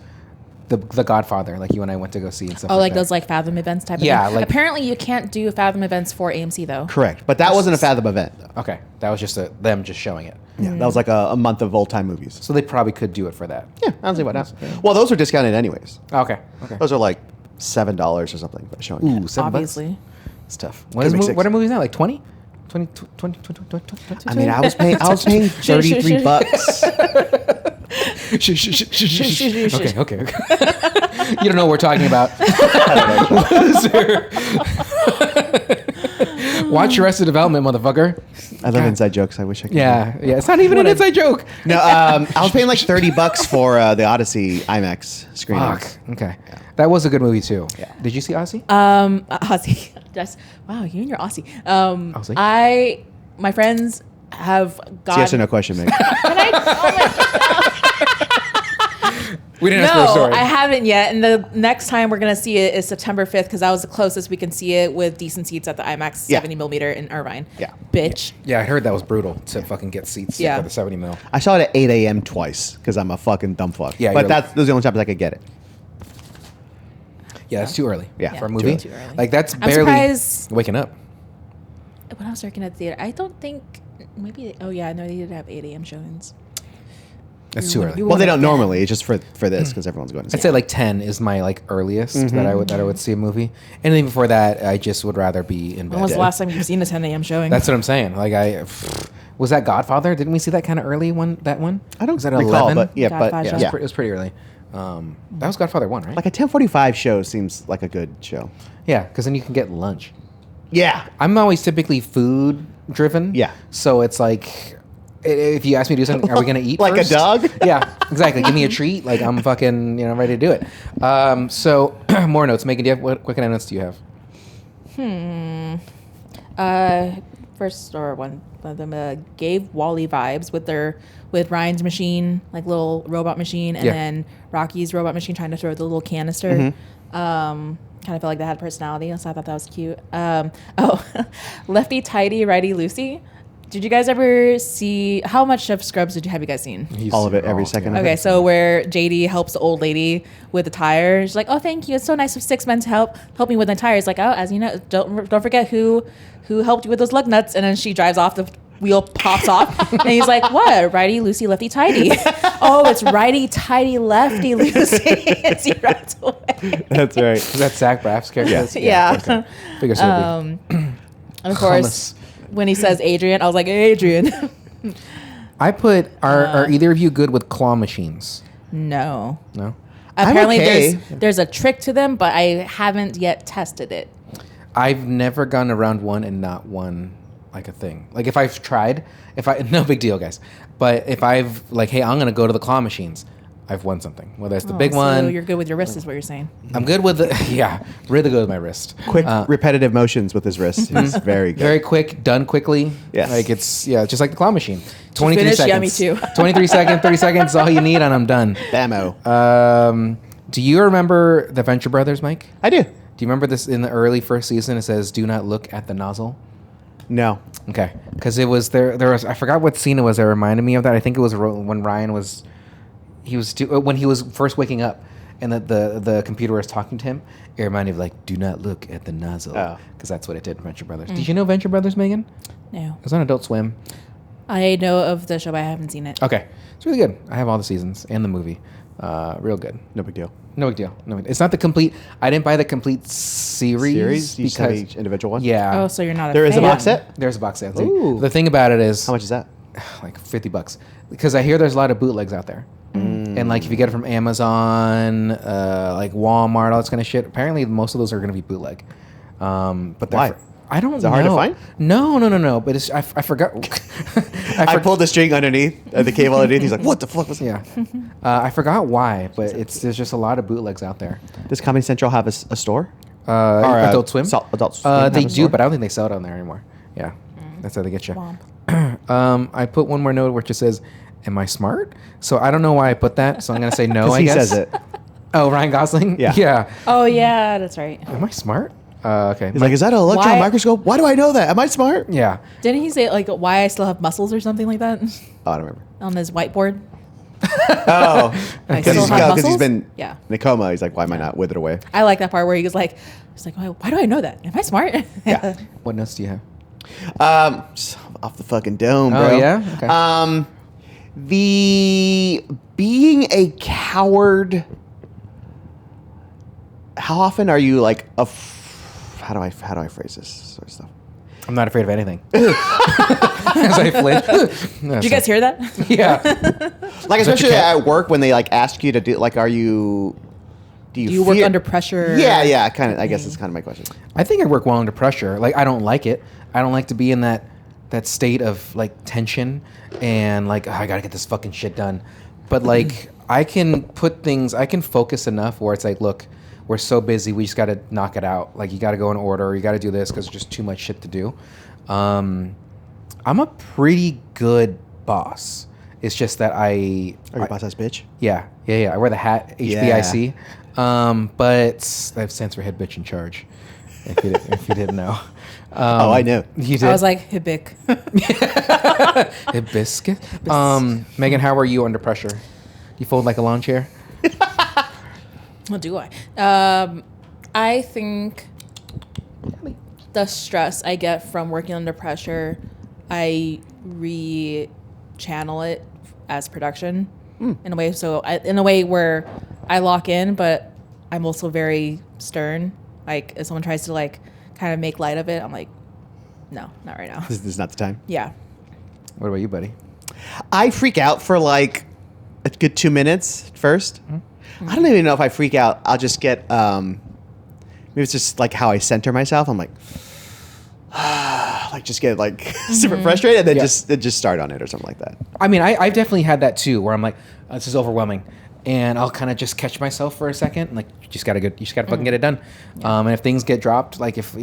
the Godfather, like you and I went to go see and stuff Oh, like that? those like Fathom events type of Yeah, thing. like- Apparently, you can't do Fathom events for AMC though. correct. But that wasn't a Fathom event. Though. Okay, that was just them just showing it. Yeah, that was like a month of old time movies. So they probably could do it for that. Yeah, I don't see why not. Well, those are discounted anyways. Okay. Those are like $7 or something for showing. Ooh, $7. Obviously. It's tough. Could be six. What are movies now? Like 20? 20, 20, 20. I mean, I was paying $33. Okay. You don't know what we're talking about. Watch Arrested Development, motherfucker. I love inside jokes. I wish I could. Yeah. It's not even an inside joke. No, I was paying like $30 for the Odyssey IMAX screening. Fuck. Okay. That was a good movie too. Yeah. Did you see Ozzy? Aussie. Just wow, you and your Aussie. Aussie? My friends have got. Yes or no question, Meg. We didn't ask for a No, story. I haven't yet. And the next time we're going to see it is September 5th because that was the closest we can see it with decent seats at the IMAX Yeah. 70 millimeter in Irvine. Yeah. Bitch. Yeah, I heard that was brutal to fucking get seats Yeah. for the 70 mil. I saw it at 8 a.m. twice because I'm a fucking dumb fuck. Yeah, but you're- those are the only times I could get it. Yeah, it's too early. Yeah, for a too movie. early. Too early. Like that's I'm barely surprised- waking up. When I was working at the theater, I don't think maybe. Oh yeah, no, they did have 8 a.m. showings. That's too early. Well, they don't normally. It's just for this because everyone's going to see I'd say like 10 is my like earliest that I would see a movie. Anything before that, I just would rather be in bed. When was the last time you've seen a 10 a.m. showing? That's what I'm saying. Like was that Godfather? Didn't we see that kind of early one? That one? I don't was that recall, 11? but yeah, Godfather. Yeah, yeah. it was pretty early. That was Godfather 1, right? Like a 10:45 show seems like a good show. Yeah, because then you can get lunch. Yeah. I'm always typically food driven. Yeah. So it's like, if you ask me to do something, are we going to eat Like a first? dog? Yeah, exactly. Give me a treat. Like I'm fucking, ready to do it. So more notes. Megan, do you have, what kind of notes do you have? First or one of them gave Wall-E vibes with Ryan's machine, like little robot machine, and Yeah. then Rocky's robot machine trying to throw the little canister. Kind of felt like that had personality, so I thought that was cute. Lefty Tidy, Righty Loosey. Did you guys ever see how much of Scrubs have you guys seen? All of it, every second of Okay, it. so where JD helps the old lady with the tire, she's like, "Oh, thank you. It's so nice of 6 men to help me with my tires." Like, "Oh, as you know, don't forget who helped you with those lug nuts." And then she drives off. The wheel pops off, and he's like, "What? Righty loosey, lefty tighty." Oh, it's righty tighty, lefty loosey. As he rides away. That's right. Is that Zach Braff's character? Yeah. Okay. Figure so. And of course, when he says Adrian, I was like, Adrian. I put, are either of you good with claw machines? No. No? Apparently, okay. there's a trick to them, but I haven't yet tested it. I've never gone around one and not won like a thing. Like if I've tried, no big deal, guys. But if I've like, hey, I'm gonna go to the claw machines, I've won something. Whether it's the big So one, you're good with your wrist, is what you're saying. I'm good with really good with my wrist. Quick, repetitive motions with his wrist. He's very good. Very quick, done quickly. Yes. Like it's just like the claw machine. 23 finished? Yeah, seconds. me too. 23 seconds, 30 seconds is all you need, and I'm done. Bammo. Do you remember the Venture Brothers, Mike? I do. Do you remember this in the early first season? It says, "Do not look at the nozzle." No. Okay, because it was there was I forgot what scene it was that reminded me of that. I think it was when Ryan was when he was first waking up and the computer was talking to him. It reminded me of like, "Do not look at the nozzle," Oh. because that's what it did in Venture Brothers. Did you know Venture Brothers, Megan? No. It was on Adult Swim. I know of the show, but I haven't seen it. Okay, it's really good. I have all the seasons and the movie. Real good. No big deal. No big deal. No, it's not the complete. I didn't buy the complete series You just have because each individual one? yeah. Oh, so you're not a There is a fan. box set? There's a box set. Ooh. The thing about it is, How much is that? like $50, because I hear there's a lot of bootlegs out there, and like if you get it from Amazon, like Walmart, all that kind of shit. Apparently, most of those are going to be bootleg. But they're Why? I don't know. Is it hard to find? No. But it's I forgot. I pulled the string underneath, the cable underneath. He's like, what the fuck was that? Yeah, I forgot why, but there's just a lot of bootlegs out there. Does Comedy Central have a store? Adult Swim. Adult Swim have They a do, store? but I don't think they sell it on there anymore. Yeah, that's how they get you. Womp. I put one more note which just says, "Am I smart?" So I don't know why I put that. So I'm gonna say no. 'Cause I he guess. says it. Oh, Ryan Gosling. Yeah. Yeah. Oh, yeah, that's right. Am I smart? Okay. He's like, is that an electron Why- microscope? Why do I know that? Am I smart? Yeah. Didn't he say, like, why I still have muscles or something like that Oh, I don't remember. on his whiteboard? Oh, I because still have he's muscles? been Yeah. in a coma. He's like, why am I not withered away? I like that part where he was like, why do I know that? Am I smart? Yeah. What notes do you have? Just off the fucking dome, bro. Oh, yeah? Okay. The being a coward. How often are you like how do I phrase this sort of stuff? I'm not afraid of anything. As I flinch. Did you guys hear that? Yeah. Like especially cat? at work when they like ask you to do like, do you Do you work under pressure? Yeah, kind of. I guess that's kind of my question. I think I work well under pressure. Like I don't like it. I don't like to be in that state of like tension and like, I gotta get this fucking shit done. But like I can focus enough where it's like, look, we're so busy, we just gotta knock it out. Like you gotta go in order, you gotta do this because there's just too much shit to do. I'm a pretty good boss. It's just that Are your boss ass bitch? yeah. I wear the hat, HBIC. But that stands for head bitch in charge. If you didn't know. I know. You did. I was like, Hibic. Hibiscus. Megan, how are you under pressure? You fold like a lawn chair? What do I? I think the stress I get from working under pressure, I re-channel it as production in a way. So in a way where I lock in, but I'm also very stern. Like if someone tries to like kind of make light of it, I'm like, no, not right now. This is not the time. Yeah. What about you, buddy? I freak out for like a good 2 minutes first. Mm-hmm. I don't even know if I freak out. I'll just get maybe it's just like how I center myself. I'm like like just get like super frustrated and then just start on it or something like that. I mean, I've definitely had that too, where I'm like, oh, this is overwhelming, and I'll kind of just catch myself for a second, and like you just gotta fucking get it done. And if things get dropped, like if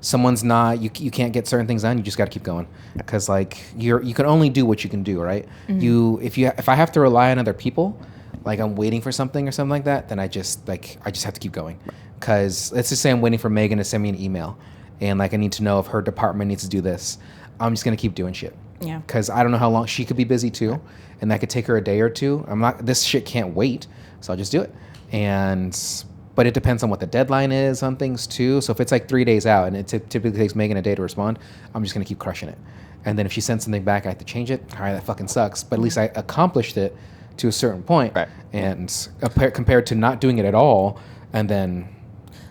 someone's not, you can't get certain things done, you just gotta keep going, because like you can only do what you can do, right? If I have to rely on other people, like I'm waiting for something or something like that, then I just have to keep going, because let's just say I'm waiting for Megan to send me an email, and like I need to know if her department needs to do this. I'm just gonna keep doing shit. Yeah. Because I don't know how long she could be busy too, and that could take her a day or two. This shit can't wait, so I'll just do it. But it depends on what the deadline is on things too. So if it's like 3 days out and it typically takes Megan a day to respond, I'm just gonna keep crushing it. And then if she sends something back, I have to change it. All right, that fucking sucks. But at least I accomplished it to a certain point. Right. And compared to not doing it at all, and then.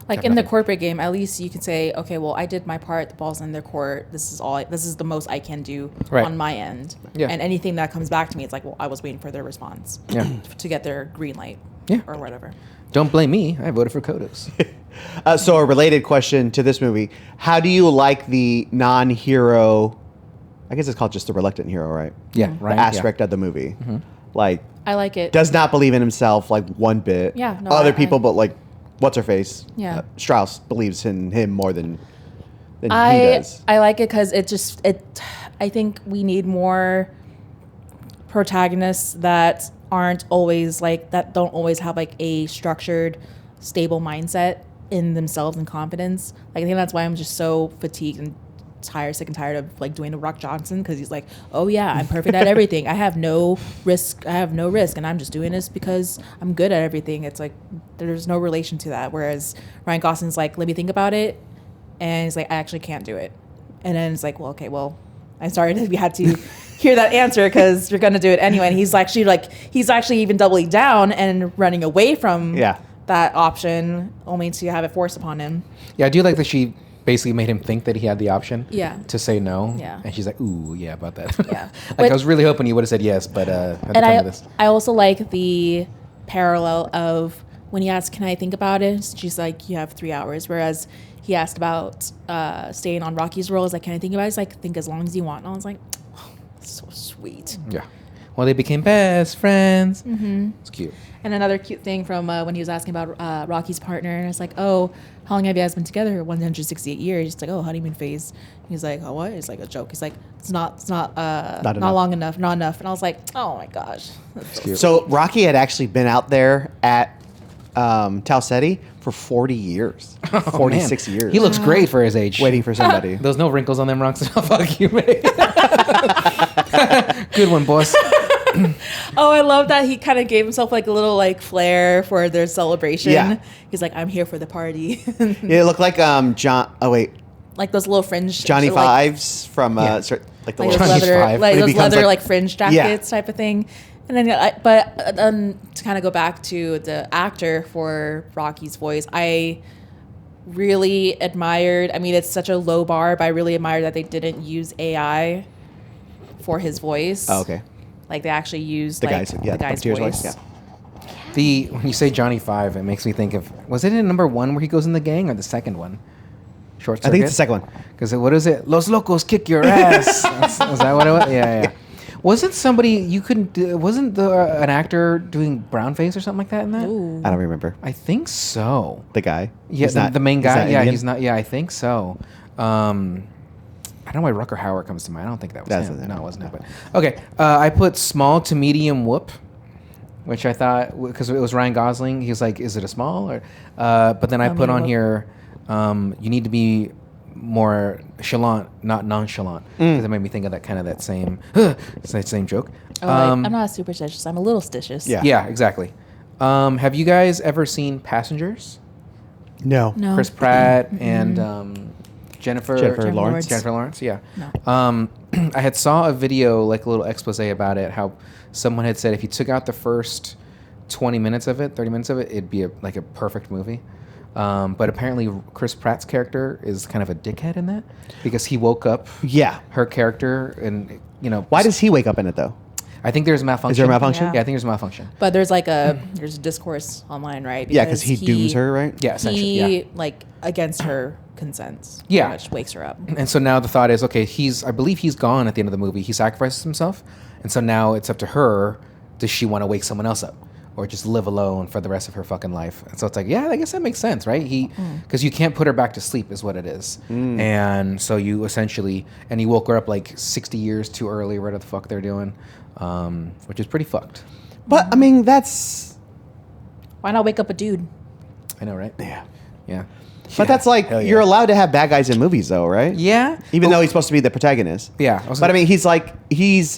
Like in the corporate game, at least you can say, okay, well, I did my part. The ball's in their court. This is the most I can do on my end. Yeah. And anything that comes back to me, it's like, well, I was waiting for their response to get their green light or whatever. Don't blame me. I voted for Kodos. So a related question to this movie: how do you like the non-hero? I guess it's called just the reluctant hero, right? Yeah, the aspect of the movie. Mm-hmm. Like, I like it. Does not believe in himself like one bit. Yeah. No, Other people, but like. What's her face? Yeah. Strauss believes in him more than he does. I like it because I think we need more protagonists that aren't always like, that don't always have like a structured, stable mindset in themselves and confidence. Like, I think that's why I'm just so fatigued and sick and tired of like Dwayne The Rock Johnson, because he's like, oh yeah, I'm perfect at everything. I have no risk, and I'm just doing this because I'm good at everything. It's like there's no relation to that. Whereas Ryan Gosling's like, let me think about it, and he's like, I actually can't do it. And then it's like, well, okay, well, I'm sorry that we had to hear that answer because you're gonna do it anyway. And he's actually even doubling down and running away from that option, only to have it forced upon him. Yeah, I do like that she basically made him think that he had the option to say no. Yeah. And she's like, ooh, yeah, about that. Yeah. I was really hoping you would have said yes, but I also like the parallel of when he asked, can I think about it? She's like, you have 3 hours. Whereas he asked about staying on Rocky's role. He's like, can I think about it? He's like, think as long as you want. And I was like, oh, that's so sweet. Yeah. Well, they became best friends. Mm-hmm. It's cute. And another cute thing from when he was asking about Rocky's partner, and it's like, oh, how long have you guys been together? 168 years. He's like, oh, honeymoon phase. He's like, oh, what? It's like a joke. He's like, it's not long enough, not enough. And I was like, oh my gosh. So Rocky had actually been out there at Talsetti for 40 years, 46 years. He looks great for his age. Waiting for somebody. There's no wrinkles on them rocks. Fuck you, mate. Good one, boss. Oh, I love that he kind of gave himself like a little like flair for their celebration. Yeah. He's like, I'm here for the party. Yeah, it looked like John. Oh wait, like those little fringe Johnny Fives from like the like those leather, like those leather like fringe jackets type of thing. And then, to kind of go back to the actor for Rocky's voice, I really admired. I mean, it's such a low bar, but I really admired that they didn't use AI for his voice. Oh, okay. Like they actually used the guy's voice. Yeah. When you say Johnny Five, it makes me think of, was it in number 1 where he goes in the gang, or the second one? Short Circuit? I think it's the second one. Because what is it? Los Locos kick your ass. Is that what it was? Yeah. Wasn't somebody wasn't an actor doing brownface or something like that in that? Ooh. I don't remember. I think so. The guy. Yeah, the main guy. Yeah, Indian? He's not. Yeah, I think so. I don't know why Rucker Hauer comes to mind. I don't think that was That's him. it. No, it wasn't him. But okay, I put small to medium whoop, which I thought because it was Ryan Gosling. He was like, "Is it a small?" Or but then I put on here, you need to be more chalant, not nonchalant, because it made me think of that same joke. Oh, I'm not superstitious. I'm a little stitious. Yeah. Yeah, exactly. Have you guys ever seen Passengers? No. Chris Pratt and Jennifer Lawrence. Jennifer Lawrence, yeah. No. I had saw a video, like a little expose about it, how someone had said if you took out the first 20 minutes of it, 30 minutes of it, it'd be like a perfect movie. But apparently Chris Pratt's character is kind of a dickhead in that because he woke up Yeah. her character and, Why does he wake up in it though? I think there's a malfunction. Is there a malfunction? Yeah, I think there's a malfunction. But there's like there's a discourse online, right? Yeah, because he dooms her, right? Yeah, essentially, He yeah. like against her consents. Yeah. Which wakes her up. And so now the thought is, okay, I believe he's gone at the end of the movie. He sacrifices himself. And so now it's up to her. Does she want to wake someone else up or just live alone for the rest of her fucking life? And so it's like, yeah, I guess that makes sense, right? Because you can't put her back to sleep is what it is. And so you essentially, and he woke her up like 60 years too early, whatever the fuck they're doing, which is pretty fucked. But I mean, that's Why not wake up a dude? I know, right? yeah. Yeah. But that's like Hell yeah. you're allowed to have bad guys in movies, though, right? Yeah. Even though he's supposed to be the protagonist. Yeah. But I mean, he's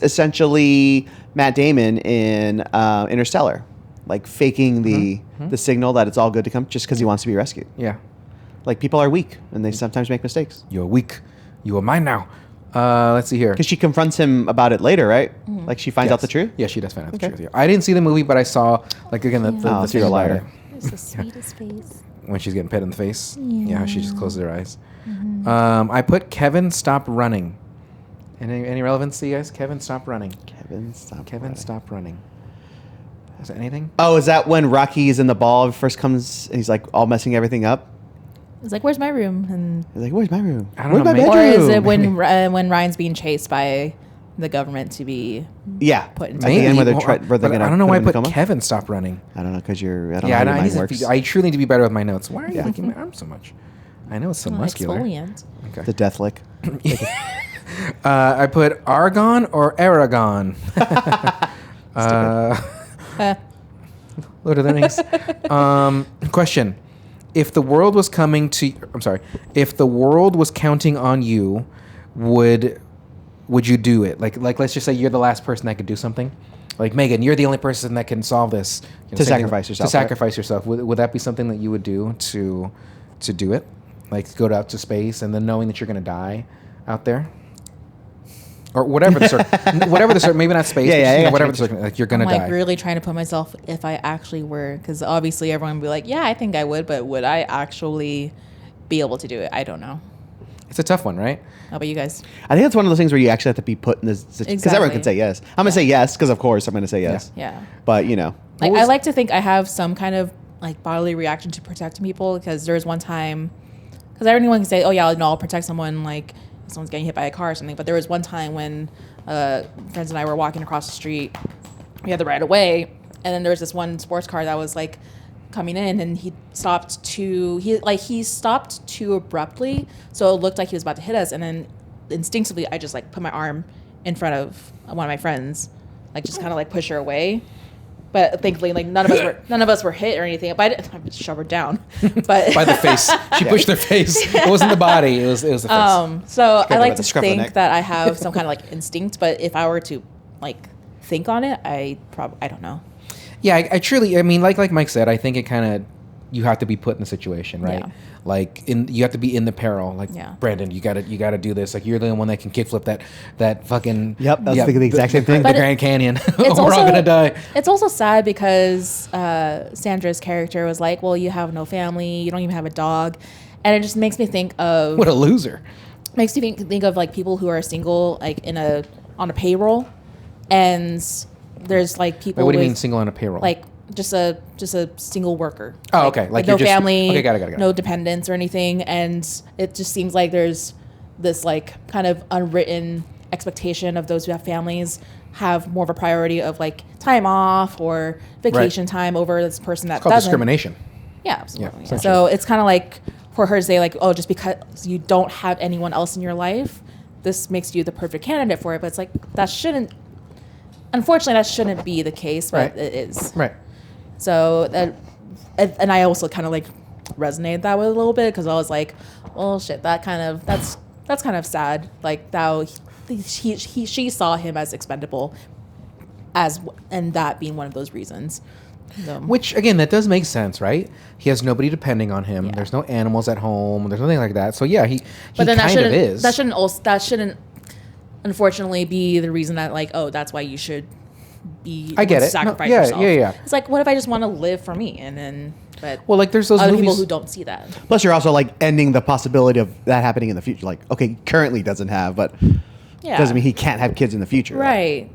essentially Matt Damon in Interstellar, like faking the signal that it's all good to come just because he wants to be rescued. Yeah. Like people are weak and they sometimes make mistakes. You're weak. You are mine now. Let's see here. Because she confronts him about it later, right? Like she finds out the truth. Yeah, she does find out the Okay. truth. Yeah. I didn't see the movie, but I saw, like, again, the Oh, so thing you're a about liar. it. It's the sweetest face. When she's getting pet in the face. Yeah, she just closes her eyes. I put Kevin Stop Running. Any relevance to you guys? Kevin Stop Running. Kevin, Stop Running. Is that anything? Oh, is that when Rocky is in the ball first comes and he's like all messing everything up? It's like, where's my room? And He's like, where's my room? I don't Where's know, my maybe- bedroom? or is it when Ryan's being chased by the government to be Yeah. put At into the end where they're, Well, where they're but gonna I don't know put why I him in a put coma? Kevin Stop Running. I don't know because you're. I don't Yeah, know I, how I, your mind works. I truly need to be better with my notes. Why are you Yeah. licking my arm so much? I know it's so Oh, muscular. exfoliant. Okay. The death lick. I put Argon or Aragon. Lord of the Rings. Question: if the world was if the world was counting on you, would you do it? Like let's just say you're the last person that could do something. Like Megan, you're the only person that can solve this. To sacrifice yourself, To sacrifice yourself. Would that be something that you would do to do it? Like go out to space and then knowing that you're going to die out there, or whatever the maybe not space, Yeah, but whatever the circumstance, like you're going to I'm die. like really trying to put myself if I actually were, because obviously everyone would be like, yeah, I think I would, but would I actually be able to do it? I don't know. It's a tough one, right? How about you guys? I think it's one of those things where you actually have to be put in this situation because everyone Exactly. can say yes. I'm gonna say yes because of course I'm gonna say yes. Yeah. But you know, Like What I was- like to think I have some kind of like bodily reaction to protecting people, because there was one time, because everyone can say, oh yeah, no, I'll protect someone like if someone's getting hit by a car or something. But there was one time when friends and I were walking across the street, we had the right of way, and then there was this one sports car that was like coming in, and he stopped too abruptly, so it looked like he was about to hit us, and then instinctively I just like put my arm in front of one of my friends, like just kind of like push her away. But thankfully, like none of us were hit or anything. But I didn't shove her down. But By the face, she pushed their face. It wasn't the body. It was the face. So I by like the to scruff of the neck. think that I have some kind of like instinct. But if I were to like think on it, I don't know. Yeah, I truly. I mean, like Mike said, I think it kind of you have to be put in the situation, right? Yeah. Like you have to be in the peril. Like Yeah. Brandon, you gotta do this. Like you're the one that can kickflip that fucking. Yep, I was thinking the exact same thing. The But Grand Canyon. It's We're all gonna die. It's also sad because Sandra's character was like, well, you have no family, you don't even have a dog, and it just makes me think of What a loser. makes me think of like people who are single, like on a payroll, and there's like people. Wait, what do you with, mean single on a payroll? Like just a single worker. Oh, okay. Like no you're just- family, okay, got it. no dependents or anything, and it just seems like there's this like kind of unwritten expectation of those who have families have more of a priority of like time off or vacation time over this person that it's called doesn't. discrimination. Yeah, absolutely. essentially. So it's kind of like for her to say like, oh, just because you don't have anyone else in your life, this makes you the perfect candidate for it. But it's like, unfortunately, that shouldn't be the case, but Right. it is. Right. So and I also kind of like resonated that with a little bit, because I was like, well, shit, that's kind of sad. Like that she saw him as expendable, and that being one of those reasons. So. Which again, that does make sense, right? He has nobody depending on him. Yeah. There's no animals at home. There's nothing like that. So yeah, he But then kind of is. That shouldn't unfortunately be the reason that, like, oh, that's why you should be I get it. sacrifice No, yeah, yourself. yeah. It's like, what if I just want to live for me? And then, but Well, like there's those other movies people who don't see that. Plus, you're also like ending the possibility of that happening in the future. Like, okay, currently doesn't have, but Yeah. doesn't mean he can't have kids in the future. Right.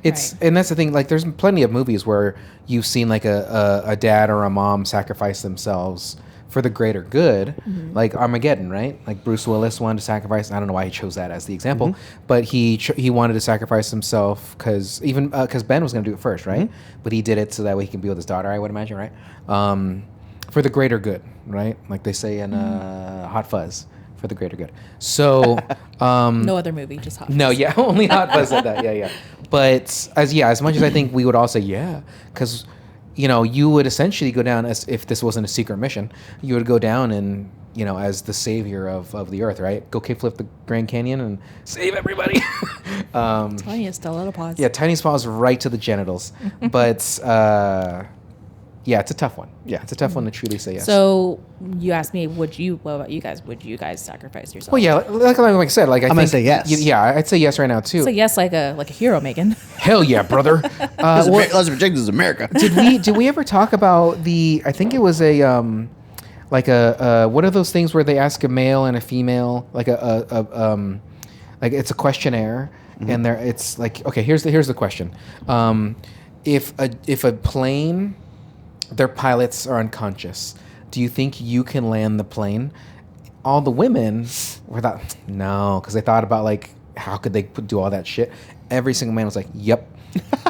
It's and that's the thing. Like, there's plenty of movies where you've seen like a dad or a mom sacrifice themselves for the greater good, like Armageddon, right? Like Bruce Willis wanted to sacrifice. I don't know why he chose that as the example, but he wanted to sacrifice himself because Ben was going to do it first, right? But he did it so that way he can be with his daughter. I would imagine, right? For the greater good, right? Like they say in Hot Fuzz, for the greater good. So No other movie, just Hot no, Fuzz. yeah, only Hot Fuzz said that. Yeah. But as much as I think we would all say yeah, because you would essentially go down as if this wasn't a secret mission. You would go down and as the savior of the earth, right? Go kickflip the Grand Canyon and save everybody. Tiny stiletto paws. Yeah, tiny paws right to the genitals. But yeah, it's a tough one. Yeah, it's a tough one to truly say yes. So you asked me, what about you guys? Would you guys sacrifice yourself? Well, yeah, like I said, like I'm gonna say yes. Yeah, I'd say yes right now too. So yes, like a hero, Megan. Hell yeah, brother. Let's reject this is America. Did we ever talk about the? I think it was a what are those things where they ask a male and a female, like like it's a questionnaire, and it's like, okay, here's the question. If a plane, their pilots are unconscious, do you think you can land the plane? All the women were that no, because they thought about like how could they do all that shit. Every single man was like, yep.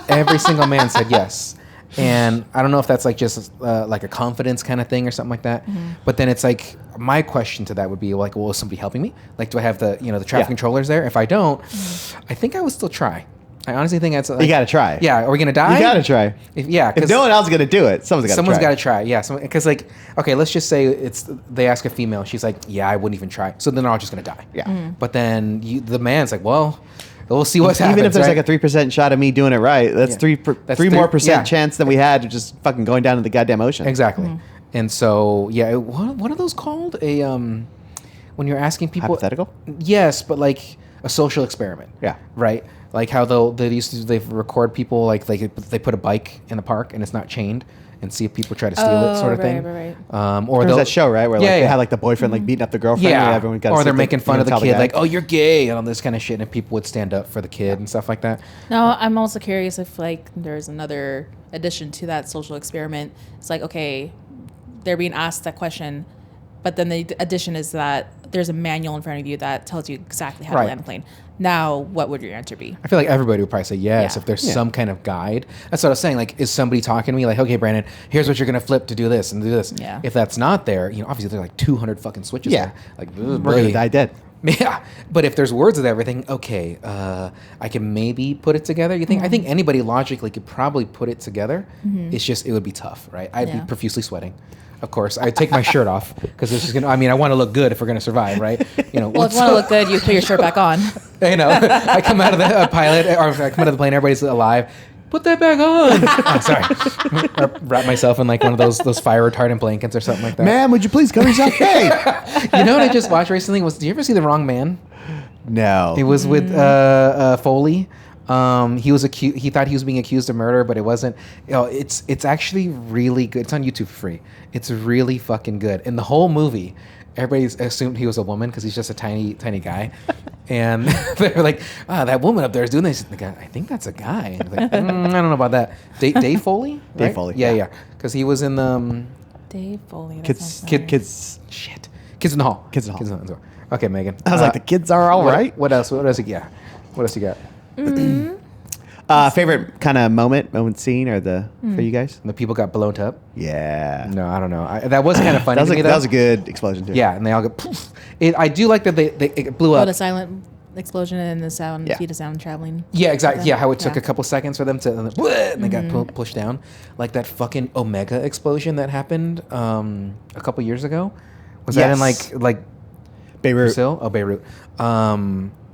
Every single man said yes. And I don't know if that's like just like a confidence kind of thing or something like that. But then it's like, my question to that would be like, well, is somebody helping me? Like, do I have the the traffic controllers there? If I don't, I think I would still try. I honestly think that's like, You gotta try. Yeah, are we gonna die? You gotta try. If no one else is gonna do it, someone's got to try. Yeah, because like, okay, let's just say they ask a female, she's like, yeah, I wouldn't even try. So then they're all just gonna die. Yeah. But then the man's like, well, we'll see what's happening. Even if there's like a 3% shot of me doing it right, that's three more percent chance than we had of just fucking going down to the goddamn ocean. Exactly. And so yeah, what are those called? When you're asking people Hypothetical? Yes, but like a social experiment. Yeah. Right. Like how they record people like they put a bike in the park and it's not chained and see if people try to steal it, sort of thing. Right. Or There's that show, right, where like they had like the boyfriend like beating up the girlfriend. Yeah. And everyone got or they're making fun of the kid, like, oh, you're gay, and all this kind of shit, and people would stand up for the kid and stuff like that. No, I'm also curious if like there's another addition to that social experiment. It's like, okay, they're being asked that question, but then the addition is that there's a manual in front of you that tells you exactly how to land a plane. Now, what would your answer be? I feel like everybody would probably say yes Yeah. if there's some kind of guide. That's what I was saying. Like, is somebody talking to me like, okay, Brandon, here's what you're going to flip to do this and do this. Yeah. If that's not there, obviously there's like 200 fucking switches there. Like, we're going to die dead. Yeah. But if there's words with everything, okay, I can maybe put it together. I think anybody logically could probably put it together. It's just, it would be tough, right? I'd be profusely sweating. Of course, I'd take my shirt off because this is gonna. I mean, I want to look good if we're gonna survive, right? Well, if you want to look good, you put your shirt back on. I come out of the pilot, or I come out of the plane. Everybody's alive. Put that back on. Oh, sorry. Or wrap myself in like one of those fire retardant blankets or something like that. Ma'am, would you please cover yourself? Hey. You know what I just watched recently? Did you ever see The Wrong Man? No. It was with Foley. He was he thought he was being accused of murder, but it wasn't. It's actually really good. It's on YouTube for free. It's really fucking good. In the whole movie, everybody's assumed he was a woman because he's just a tiny guy, and they're like, that woman up there is doing this. And the guy, I think that's a guy. And like, I don't know about that. Dave Foley. Right? Dave Foley. Yeah. Because he was in the Dave Foley. Kids in the Hall. Kids in the Hall. Okay, Megan. I was like, the kids are all right. What else? What else you got? What else you got? Favorite kind of moment scene or for you guys? The people got blown up. Yeah. No, I don't know. That was kind of funny. That was a good explosion too. Yeah, and they all go poof. I do like that they it blew up. The silent. explosion and the sound, Yeah. speed of sound traveling. Yeah, exactly. Yeah, how it took Yeah. a couple seconds for them to, and they got pushed down, like that fucking Omega explosion that happened a couple years ago. Was that in Yes. like Beirut. Brazil? Oh, Beirut.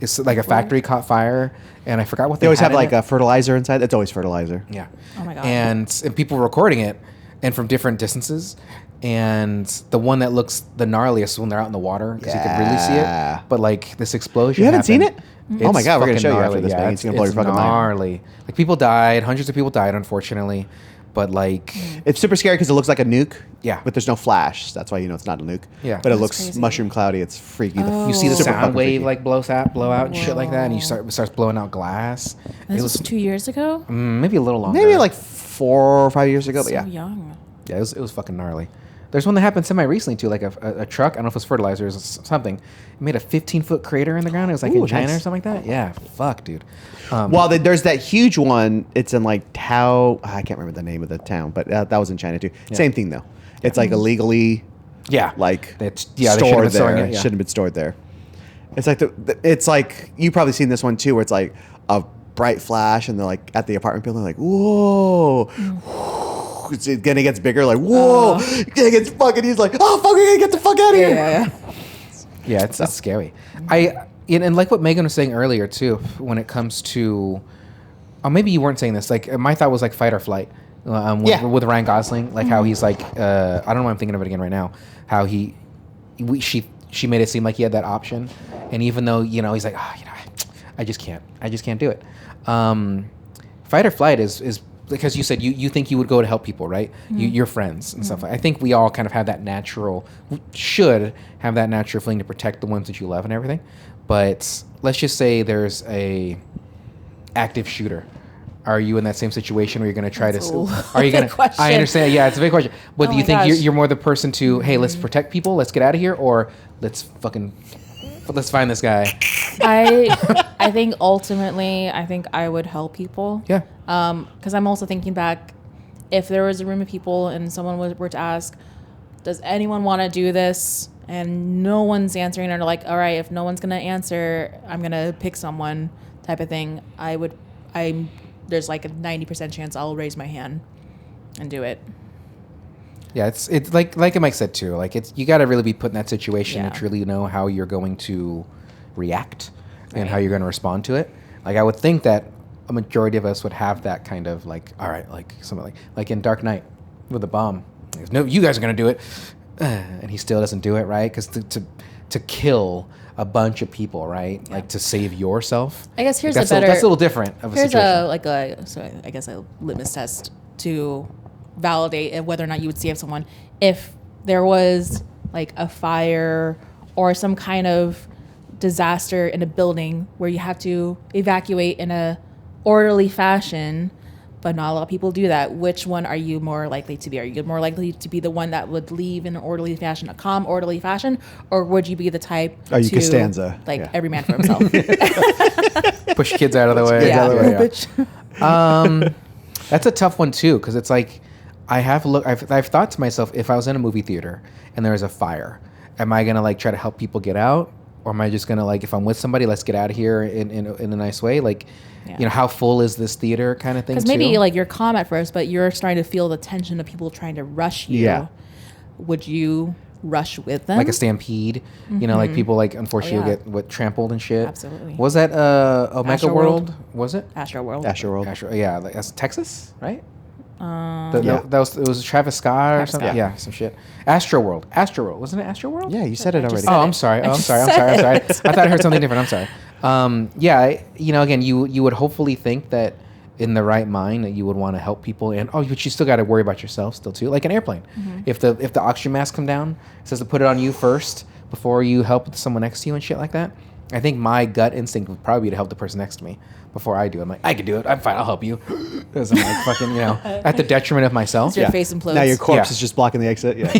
It's like a factory caught fire, and I forgot what They always had have in like it. a fertilizer inside. It's always fertilizer. Yeah. Oh my God. And people were recording it, and from different distances. And the one that looks the gnarliest is when they're out in the water because you can really see Yeah. it. But like this explosion, You haven't seen happened. it? Oh my It's God, we're gonna fucking show you after gnarly. this, man. It's gonna blow your fucking mind. gnarly. Like people died, hundreds of people died, unfortunately. But like, It's super scary because it looks like a nuke. Yeah. But there's no flash. That's why you know it's not a nuke. Yeah. But it That's looks crazy. mushroom cloudy. It's freaky. Oh. you see the Super sound fucking wave freaky. like blow out and shit like that, and you Whoa. starts blowing out glass. This It was was 2 years ago. maybe a little longer. Maybe like 4 or 5 years ago. So But yeah. young. Yeah, it was fucking gnarly. There's one that happened semi-recently too, like a truck. I don't know if it was fertilizer or something. It made a 15-foot crater in the ground. It was like Ooh, in China nice. or something like that. Yeah, fuck, dude. Well, there's that huge one. It's in like Tao. I can't remember the name of the town, but that was in China too. Same thing though. It's like illegally Yeah, like they shouldn't have stored been storing there. it, yeah. Shouldn't have been stored there. It's like it's like you've probably seen this one too, where it's like a bright flash, and they're like at the apartment building, like whoa. Then it gets bigger, like whoa. Then it gets fucking. He's like, oh fuck, we gotta get the fuck out of here. Yeah. Yeah, it's scary. And like what Megan was saying earlier too, when it comes to, oh, maybe you weren't saying this. Like my thought was like fight or flight. With Ryan Gosling, like how he's like, I don't know why I'm thinking of it again right now. How she made it seem like he had that option, and even though he's like, I just can't do it. Fight or flight is because you said you think you would go to help people, right? Your friends and stuff. I think we all kind of have that should have that natural feeling to protect the ones that you love and everything. But let's just say there's a active shooter. Are you in that same situation where you're going to try That's to? a Are you going big to? question. I understand. Yeah, it's a big question. But Oh do you my think gosh. you're more the person to? Hey, let's protect people. Let's get out of here, or let's find this guy. I think ultimately, I would help people. Yeah. Because I'm also thinking back, if there was a room of people and someone were to ask, does anyone want to do this? And no one's answering, and they're like, all right, if no one's gonna answer, I'm gonna pick someone, type of thing. There's like a 90% chance I'll raise my hand and do it. Yeah, it's like Mike said too. Like you got to really be put in that situation Yeah. to truly know how you're going to react and Right. how you're going to respond to it. Like I would think that a majority of us would have that kind of like, all right, like something like in Dark Knight with the bomb. Like, no, you guys are going to do it, and he still doesn't do it, right? Because to kill a bunch of people, right? Yeah. Like to save yourself. I guess here's that's a better. that's a little different of a Here's situation. I guess a litmus test to validate whether or not you would save someone. If there was like a fire or some kind of disaster in a building where you have to evacuate in a orderly fashion, but not a lot of people do that. Which one are you more likely to be? Are you more likely to be the one that would leave in an orderly fashion, a calm, orderly fashion, or would you be the type Are you to Costanza? like Yeah. every man for himself? Push kids out of the way. kids out of the way, Yeah. That's a tough one too, because it's like I've thought to myself, if I was in a movie theater and there was a fire, am I gonna like try to help people get out, or am I just gonna like, if I'm with somebody, let's get out of here in a nice way, like Yeah. how full is this theater kind of thing? Because maybe too? like you're calm at first, but you're starting to feel the tension of people trying to rush you. Yeah. Would you rush with them? like a stampede, like people like unfortunately Oh, yeah. get trembled and shit. Absolutely. Was that Omega Astroworld. World? Was it? Astro World. Astroworld. Yeah, like that's Texas, right? Yeah. That was it was Travis Scott or Travis something. Scott. Yeah, some shit. Astro World, wasn't it Astro World? Yeah, you said it I just already. Oh, said I'm it. sorry. I I'm just sorry. I thought I heard something different. I'm sorry. Again, you would hopefully think that in the right mind that you would want to help people, and but you still got to worry about yourself still too, like an airplane. If the oxygen mask come down, it says to put it on you first before you help someone next to you and shit like that. I think my gut instinct would probably be to help the person next to me before I do. I'm like, I can do it. I'm fine. I'll help you. Because I'm like fucking, at the detriment of myself. Your face implodes. Now your corpse Yeah. is just blocking the exit. Yeah.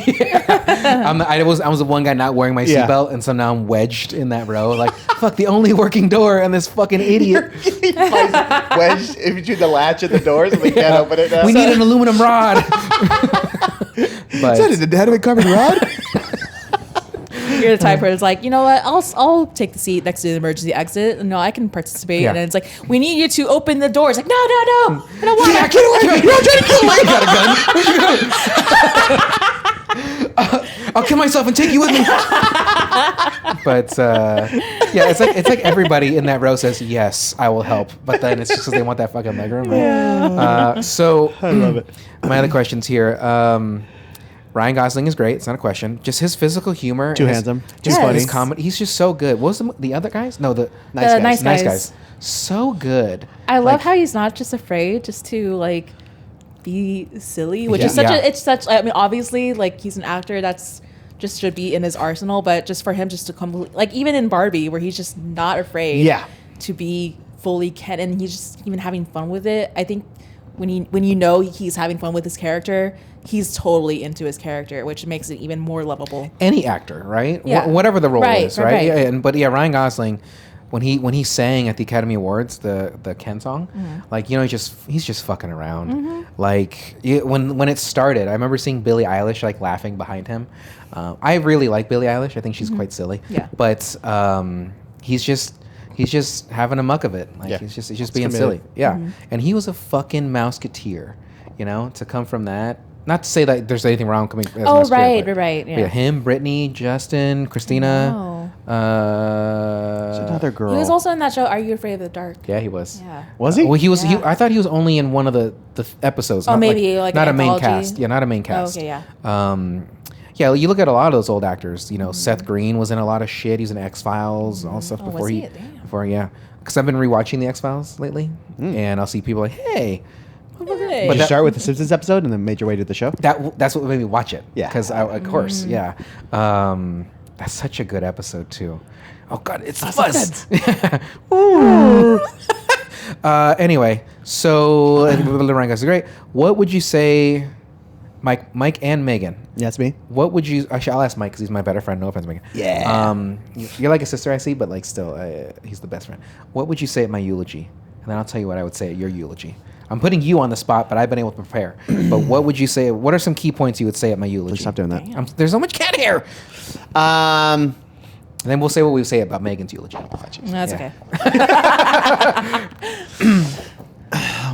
I was the one guy not wearing my Yeah. seatbelt, and so now I'm wedged in that row. Like, fuck, the only working door, and this fucking idiot. Wedged in between the latch and the doors, and we can't open it now. We need an aluminum rod. Is that an inanimate carbon rod? You're the type where it's like, you know what? I'll take the seat next to the emergency exit. No, I can participate. Yeah. And then it's like, we need you to open the doors. Like, no, I don't want Yeah, to. get away! You're trying to kill me! Got a gun. I'll kill myself and take you with me. But yeah, it's like everybody in that row says yes, I will help. But then it's just because they want that fucking legroom. Right? Yeah. So I love it. my other questions here. Ryan Gosling is great. It's not a question. Just his physical humor. Too his- handsome. Just Yes. his comedy. He's just so good. What was the other guys? No, the Nice guys. Nice nice Guys. guys. So good. I love Like- how he's not just afraid just to like be silly, which Yeah. is such Yeah. it's such. I mean, obviously, like he's an actor that's just should be in his arsenal, but just for him just to come like even in Barbie, where he's just not afraid, Yeah. to be fully Ken, and he's just even having fun with it. I think when you know he's having fun with his character, he's totally into his character, which makes it even more lovable. Any actor, right? Yeah. Whatever the role Right, is, right, right? right. Yeah, but yeah, Ryan Gosling, when he sang at the Academy Awards, the Ken song, like he's just fucking around. Like when it started, I remember seeing Billie Eilish like laughing behind him. I really like Billie Eilish. I think she's quite silly. Yeah. But he's just having a muck of it. Like Yeah. he's just It's being committed. silly. Yeah. And he was a fucking Mouseketeer, to come from that. Not to say that there's anything wrong coming. As Oh, Mouseketeer, right, but- right, but yeah. him, Brittany, Justin, Christina. There's another girl. He was also in that show. Are You Afraid of the Dark? Yeah, he was. Yeah. Was he? Well, he was. Yeah. I thought he was only in one of the episodes. Oh, not maybe, like not a an main anthology? cast. Yeah, not a main cast. okay, yeah. Yeah, you look at a lot of those old actors. Seth Green was in a lot of shit. He was in X Files, all stuff Oh, before was he. he? Damn. Before because I've been rewatching the X Files lately, and I'll see people like, hey. Hey. Did But you that- start with the Simpsons episode and then made your way to the show? That's what made me watch it. Yeah. Because of course, yeah. That's such a good episode too. Oh God, it's the fuzz. Ooh. Anyway, so Ryan Gosling is great. What would you say, Mike and Megan? Yeah, that's me. What would you? Actually, I'll ask Mike because he's my better friend. No offense, Megan. Yeah. You're like a sister, I see, but like still, he's the best friend. What would you say at my eulogy? And then I'll tell you what I would say at your eulogy. I'm putting you on the spot, but I've been able to prepare. But what would you say? What are some key points you would say at my eulogy? Please stop doing that. There's so much cat hair. And then we'll say what we say about Megan's eulogy. That's Yeah. okay.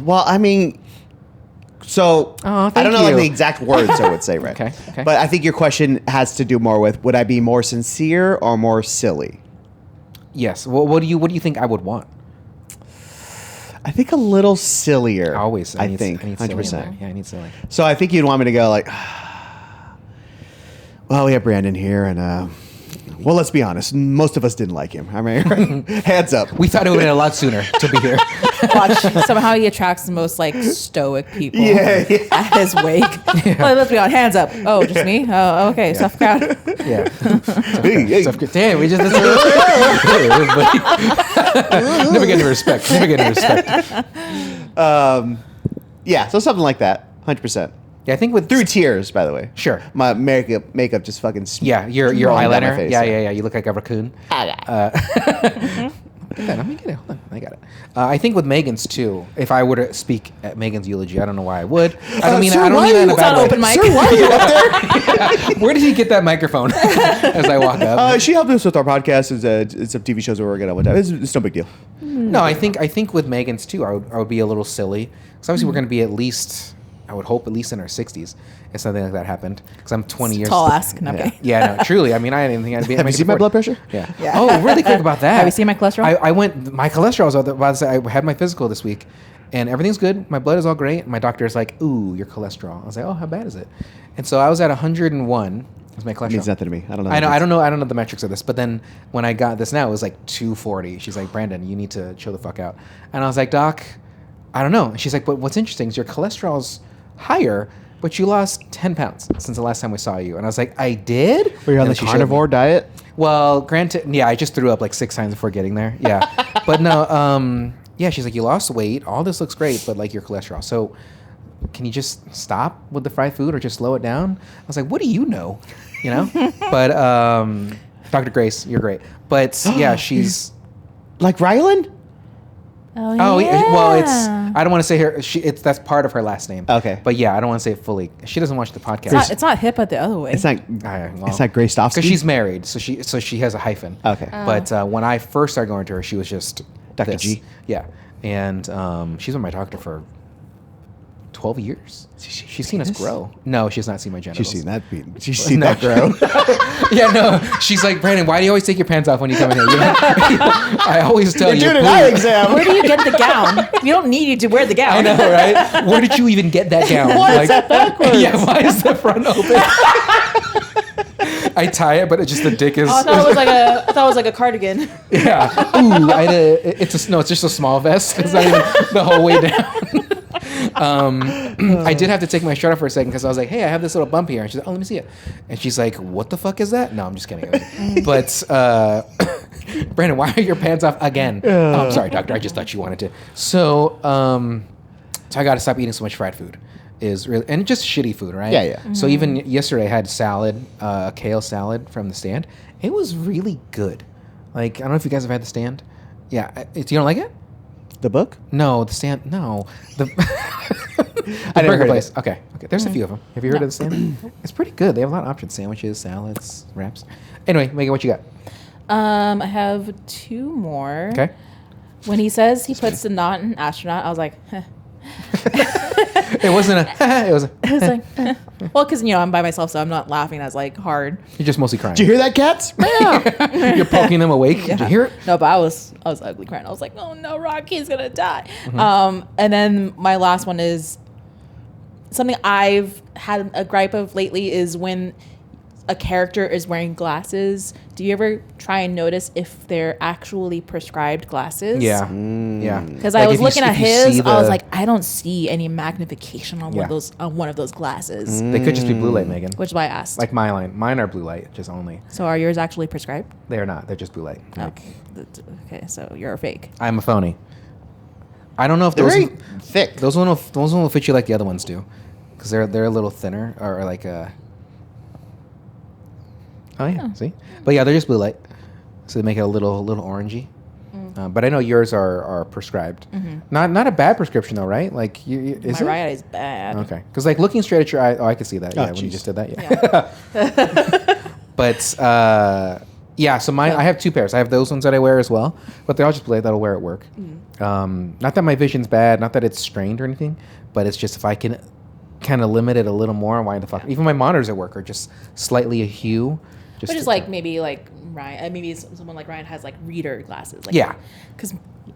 Well, I mean, so Aw, I thank don't know like you. the exact words I would say, right? Okay, okay. But I think your question has to do more with would I be more sincere or more silly? Yes. Well, what do you think I would want? I think a little sillier. Always. I think I need silly in 100%. there. Yeah, I need silly. So I think you'd want me to go like, well, we have Brandon here, and well, let's be honest, most of us didn't like him. I mean, hands up. We thought it would have been a lot sooner to be here. Watch. Somehow he attracts the most like stoic people Yeah, yeah. at his wake. Well, let's be honest. Hands up. Oh, just me? Oh, okay. Tough crowd. Yeah. Hey, hey. Damn, we just never get any respect. Never get any respect. Yeah, so something like that, 100%. Yeah, I think with Through tears, by the way. Sure. My makeup just fucking. Yeah, your rolling down my eyeliner. face, Yeah. You look like a raccoon. Let me get it. Hold on. I got it. I think with Megan's too. If I were to speak at Megan's eulogy, I don't know why I would. I don't mean sir, I don't why mean that in are a you- bad It's on way. open mic. Sir, why are you up there? Where did he get that microphone? As I walk up. She helped us with our podcast. It's some TV shows we're working on one time. It's no big deal. No, I think with Megan's too, I would be a little silly because obviously we're going to be at least, I would hope at least in our 60s if something like that happened because I'm 20 years. Tall ask. No, okay. Yeah, no, truly. I mean, I didn't think I'd be. Have you seen my blood pressure? Yeah. Yeah. Oh, really quick about that. Have you seen my cholesterol? I went. My cholesterol was about to say. I had my physical this week, and everything's good. My blood is all great. My doctor's like, "Ooh, your cholesterol." I was like, "Oh, how bad is it?" And so I was at 101. Was my cholesterol? Means nothing to me. I don't know. I don't know the metrics of this, but then when I got this now, it was like 240. She's like, Brandon, you need to chill the fuck out. And I was like, Doc, I don't know. And she's like, but what's interesting is your cholesterol's higher, but you lost 10 pounds since the last time we saw you. And I was like, I did? Were you on And the then she showed carnivore me. diet? Well, granted, yeah, I just threw up like 6 times before getting there. Yeah. But no, yeah, she's like, you lost weight. All this looks great, but like your cholesterol. So can you just stop with the fried food or just slow it down? I was like, what do you know? You know? But Dr. Grace, you're great. But yeah, she's Like Rylan? Oh, Oh, yeah. well, it's. I don't want to say her. That's part of her last name. Okay. But yeah, I don't want to say it fully. She doesn't watch the podcast. It's not HIPAA the other way. It's not. It's not Grace Stofsky. Because she's married, so she has a hyphen. Okay. But when I first started going to her, she was just Dr. this. G. Yeah, and she's been my doctor for 12 years. She's seen us grow. No, she's not seen my genitals. She's seen that. She's seen that grow. Yeah, no. She's like, Brandon, why do you always take your pants off when you come in here? You know? I always tell you. You're doing an eye exam. Where do you get the gown? You don't need you to wear the gown. I know, right? Where did you even get that gown? Why is that backwards? Yeah, why is the front open? I tie it, but it's just the dick is. Oh, I thought it was like a cardigan. Yeah. Ooh, it's just a small vest. It's not even the whole way down. I did have to take my shirt off for a second because I was like, hey, I have this little bump here. And she's like, oh, let me see it. And she's like, what the fuck is that? No, I'm just kidding. But, Brandon, why are your pants off again? Oh, I'm sorry, doctor. I just thought you wanted to. So I got to stop eating so much fried food. And just shitty food, right? Yeah, yeah. Mm-hmm. So even yesterday I had salad, a kale salad from the stand. It was really good. Like, I don't know if you guys have had the stand. Yeah. You don't like it? The book? No, the stand. No, the I never burger heard of place. it. Okay. There's a few of them. Have you heard of the stand? It's pretty good. They have a lot of options: sandwiches, salads, wraps. Anyway, Megan, what you got? I have 2 more. Okay. When he says he puts the knot in astronaut, I was like, heh. It wasn't a. It was. I was like, heh. Well, because I'm by myself, so I'm not laughing as like hard. You're just mostly crying. Did you hear that, cats? You're poking them awake. Did you hear it? No, but I was ugly crying. I was like, oh no, Rocky's gonna die. Mm-hmm. And then my last one is something I've had a gripe of lately is when a character is wearing glasses. Do you ever try and notice if they're actually prescribed glasses? Yeah. Yeah. Because Like I was if you looking s- at if you his, see I was the- like, I don't see any magnification on Yeah. one of those glasses, They could just be blue light, Megan. which is why I asked. Like mine are blue light, just only. So are yours actually prescribed? They are not. They're just blue light. Okay, so you're a fake. I'm a phony. I don't know if They're those very thick. those one will fit you like the other ones do, because they're a little thinner or like a. Oh yeah, see, but yeah, they're just blue light, so they make it a little orangey. But I know yours are prescribed. Not a bad prescription though, right? Like is My it? right eye is bad. Okay, because like looking straight at your eye, I could see that. Yeah, when you jeez. just did that. Yeah. But yeah, so I have 2 pairs. I have those ones that I wear as well, but they're all just blue light that I'll wear at work. Not that my vision's bad, not that it's strained or anything, but it's just if I can kind of limit it a little more, why the fuck? Even my monitors at work are just slightly a hue. But it's like maybe like Ryan, maybe someone like Ryan has like reader glasses. Like, Yeah. Because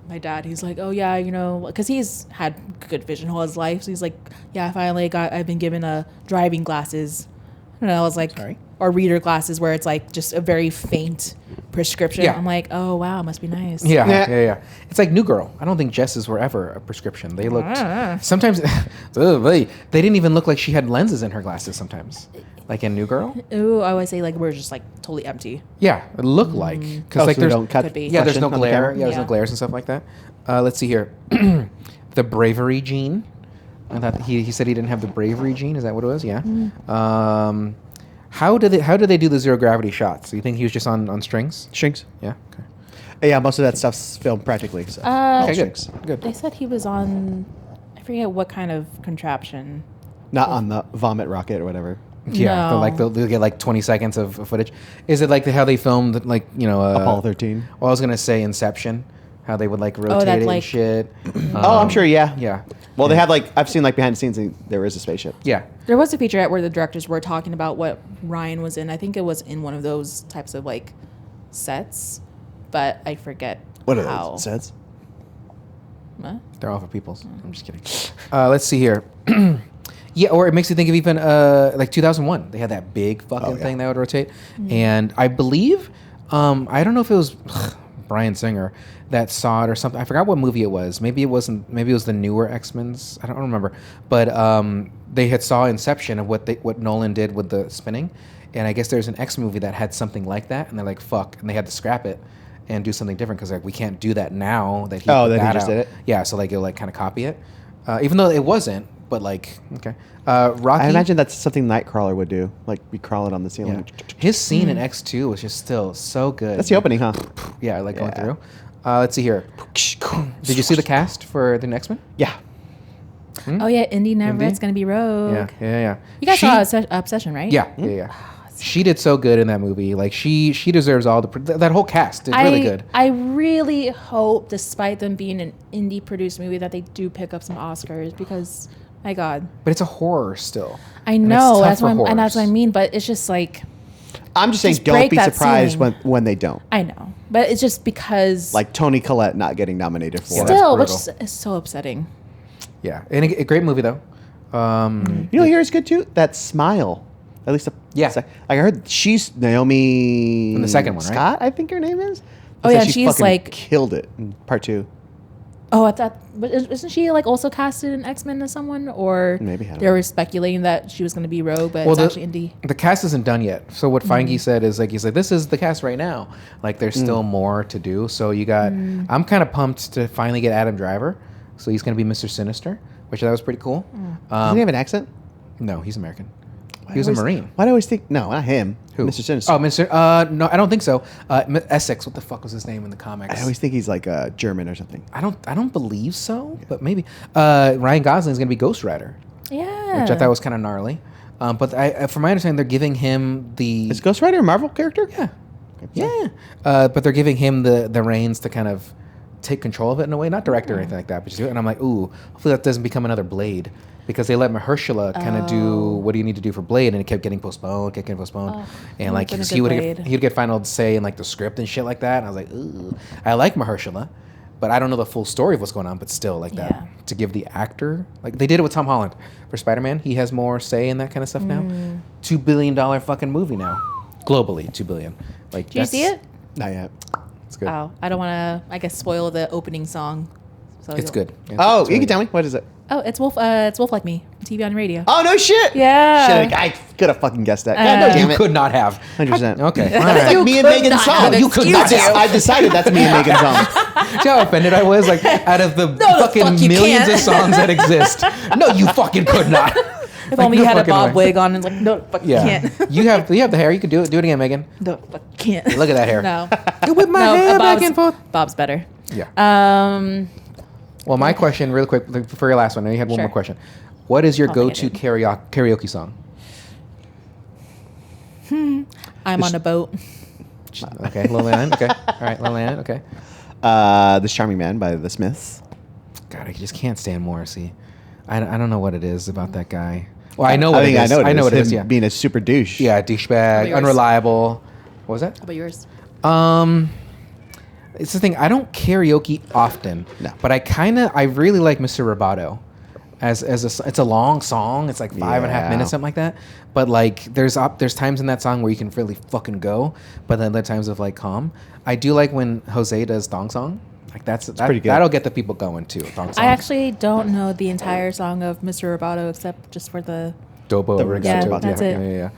my dad, he's like, oh yeah, because he's had good vision all his life. So he's like, yeah, I've been given driving glasses. And I was like, Sorry? or reader glasses where it's like just a very faint prescription. Yeah. I'm like, oh wow, must be nice. Yeah. It's like New Girl. I don't think Jess's were ever a prescription. They looked sometimes they didn't even look like she had lenses in her glasses sometimes. Like in New Girl. Ooh, I always say like we're just like totally empty. Yeah, it looked like because like so we there's don't cut Could be. yeah there's no on the glare. camera? Yeah, there's no Yeah. glares and stuff like that. Let's see here. The bravery gene. I thought he said he didn't have the bravery gene. Is that what it was? Yeah. How did they do the zero gravity shots? Do you think he was just on strings? Strings. Yeah. Okay. Yeah, most of that stuff's filmed practically. So. Okay, strings. Good. They said he was on, I forget what kind of contraption. Not on the vomit rocket or whatever. Yeah. No. They'll get like 20 seconds of footage. Is it like how they filmed like Apollo 13. Well, I was gonna say Inception. How they would like rotate that, it and like- shit. Oh, I'm sure. Yeah. Yeah. Well, they have I've seen behind the scenes. And there is a spaceship. Yeah. There was a featurette where the directors were talking about what Ryan was in. I think it was in one of those types of like sets, but I forget What are how. those sets? Huh? They're all for people's. I'm just kidding. Let's see here. Yeah, or it makes you think of even like 2001. They had that big fucking yeah. thing that would rotate, and I believe I don't know if it was Bryan Singer that saw it or something. I forgot what movie it was. Maybe it wasn't. Maybe it was the newer X-Men's. I don't remember. But they had saw Inception of what Nolan did with the spinning, and I guess there's an X movie that had something like that, and they're like fuck, and they had to scrap it and do something different because like we can't do that now that he Oh, put that he that just out. did it? Yeah, so like it'll like kind of copy it, even though it wasn't. But like, okay, Rocky. I imagine that's something Nightcrawler would do, like be crawling on the ceiling. Yeah. His scene in X2 was just still so good. That's the opening, huh? Yeah, like going Yeah. through. Let's see here. Did you see the cast for the next one? Yeah. Oh yeah, Indy Navarrette's Indy? gonna be Rogue. Yeah. You guys She- saw Obsession, right? Yeah. She did so good in that movie. Like she deserves all that whole cast did really good. I really hope, despite them being an indie produced movie, that they do pick up some Oscars because, my God, But it's a horror still. I And it's know tough that's for what that's what I horrors. mean. But it's just like I'm just saying, Just don't break be that surprised ceiling. when they don't. I know, but it's just because Like Toni Collette not getting nominated for. Yeah, it. that's still, which brutal. is so upsetting. Yeah, and a great movie though. You know, here is good too. That smile. At least, Yeah. I heard she's Naomi In the second one, right? Scott, I think her name is. Oh, Said yeah, she she's, fucking like- killed it in part 2. Oh, I thought, but isn't she like also casted in X-Men as someone, or Maybe, I don't they were speculating that she was going to be Rogue, but it's actually Indy. the cast isn't done yet. So what Feige said is like he's like, this is the cast right now. Like there's still more to do. So you got. I'm kind of pumped to finally get Adam Driver. So he's going to be Mr. Sinister, which that was pretty cool. Doesn't he have an accent? No, he's American. He was a Marine. Why do I always think? No, not him. Who? Mr. Sinister. Oh, Mr. No, I don't think so. Essex. What the fuck was his name in the comics? I always think he's like German or something. I don't believe so, but maybe. Ryan Gosling's gonna be Ghost Rider, Yeah, which I thought was kind of gnarly. But from my understanding, they're giving him the Is Ghost Rider a Marvel character? yeah. But they're giving him the reins to kind of take control of it in a way, not direct or anything like that, but just do it. And I'm like, ooh, hopefully that doesn't become another Blade. Because they let Mahershala kind of do what do you need to do for Blade, and it kept getting postponed, and like been a he good would Blade. he'd get final say in like the script and shit like that. And I was like, ooh, I like Mahershala, but I don't know the full story of what's going on. But still, like Yeah. that to give the actor like they did it with Tom Holland for Spider-Man. He has more say in that kind of stuff now. $2 billion fucking movie now, globally, $2 billion. Like, Did you see it? Not yet. It's good. Oh, I don't want to, I guess, spoil the opening song. So It's good. It's Oh, really you can good. tell me. What is it? Oh, it's Wolf Like Me, TV on radio. Oh, no shit. Yeah. Shit, I could have fucking guessed that. God, no, damn You it. could not have. 100%. Okay. All That's right. like me and could Megan's not song. have You could excused not have. I decided that's me and Megan's song. See how offended I was? Like, out of the fucking fuck you millions can't. of songs that exist. No, you fucking could not. If only no you had a fucking bob way. wig on and like, no, fuck, Yeah. can't. You have the hair. You can do it. Do it again, Megan. No, fuck, can't. Look at that hair. No. You whip my hair back and forth. Bob's better. Yeah. Well, my question, real quick, for your last one, I know you had one Sure. more question. What is your I'll think go-to I karaoke song? I'm on a boat. Okay, Lonely Island. Okay. All right, Lonely Island. Okay. This Charming Man by The Smiths. God, I just can't stand Morrissey. I don't know what it is about that guy. Well, I know what I think it is. I know what it is. Yeah. Being a super douche. Yeah, douchebag, yours? unreliable. What was that? How about yours? It's the thing. I don't karaoke often, No. but I really like Mr. Roboto. It's a long song. It's like 5.5 Yeah. minutes, something like that. But like, there's times in that song where you can really fucking go, but then there are times of like calm. I do like when Jose does Thong Song. Like that's pretty good. That'll get the people going too. Thong Song. I actually don't know the entire song of Mr. Roboto except just for the. Dobo. The Rigato. Yeah, that's it. Yeah.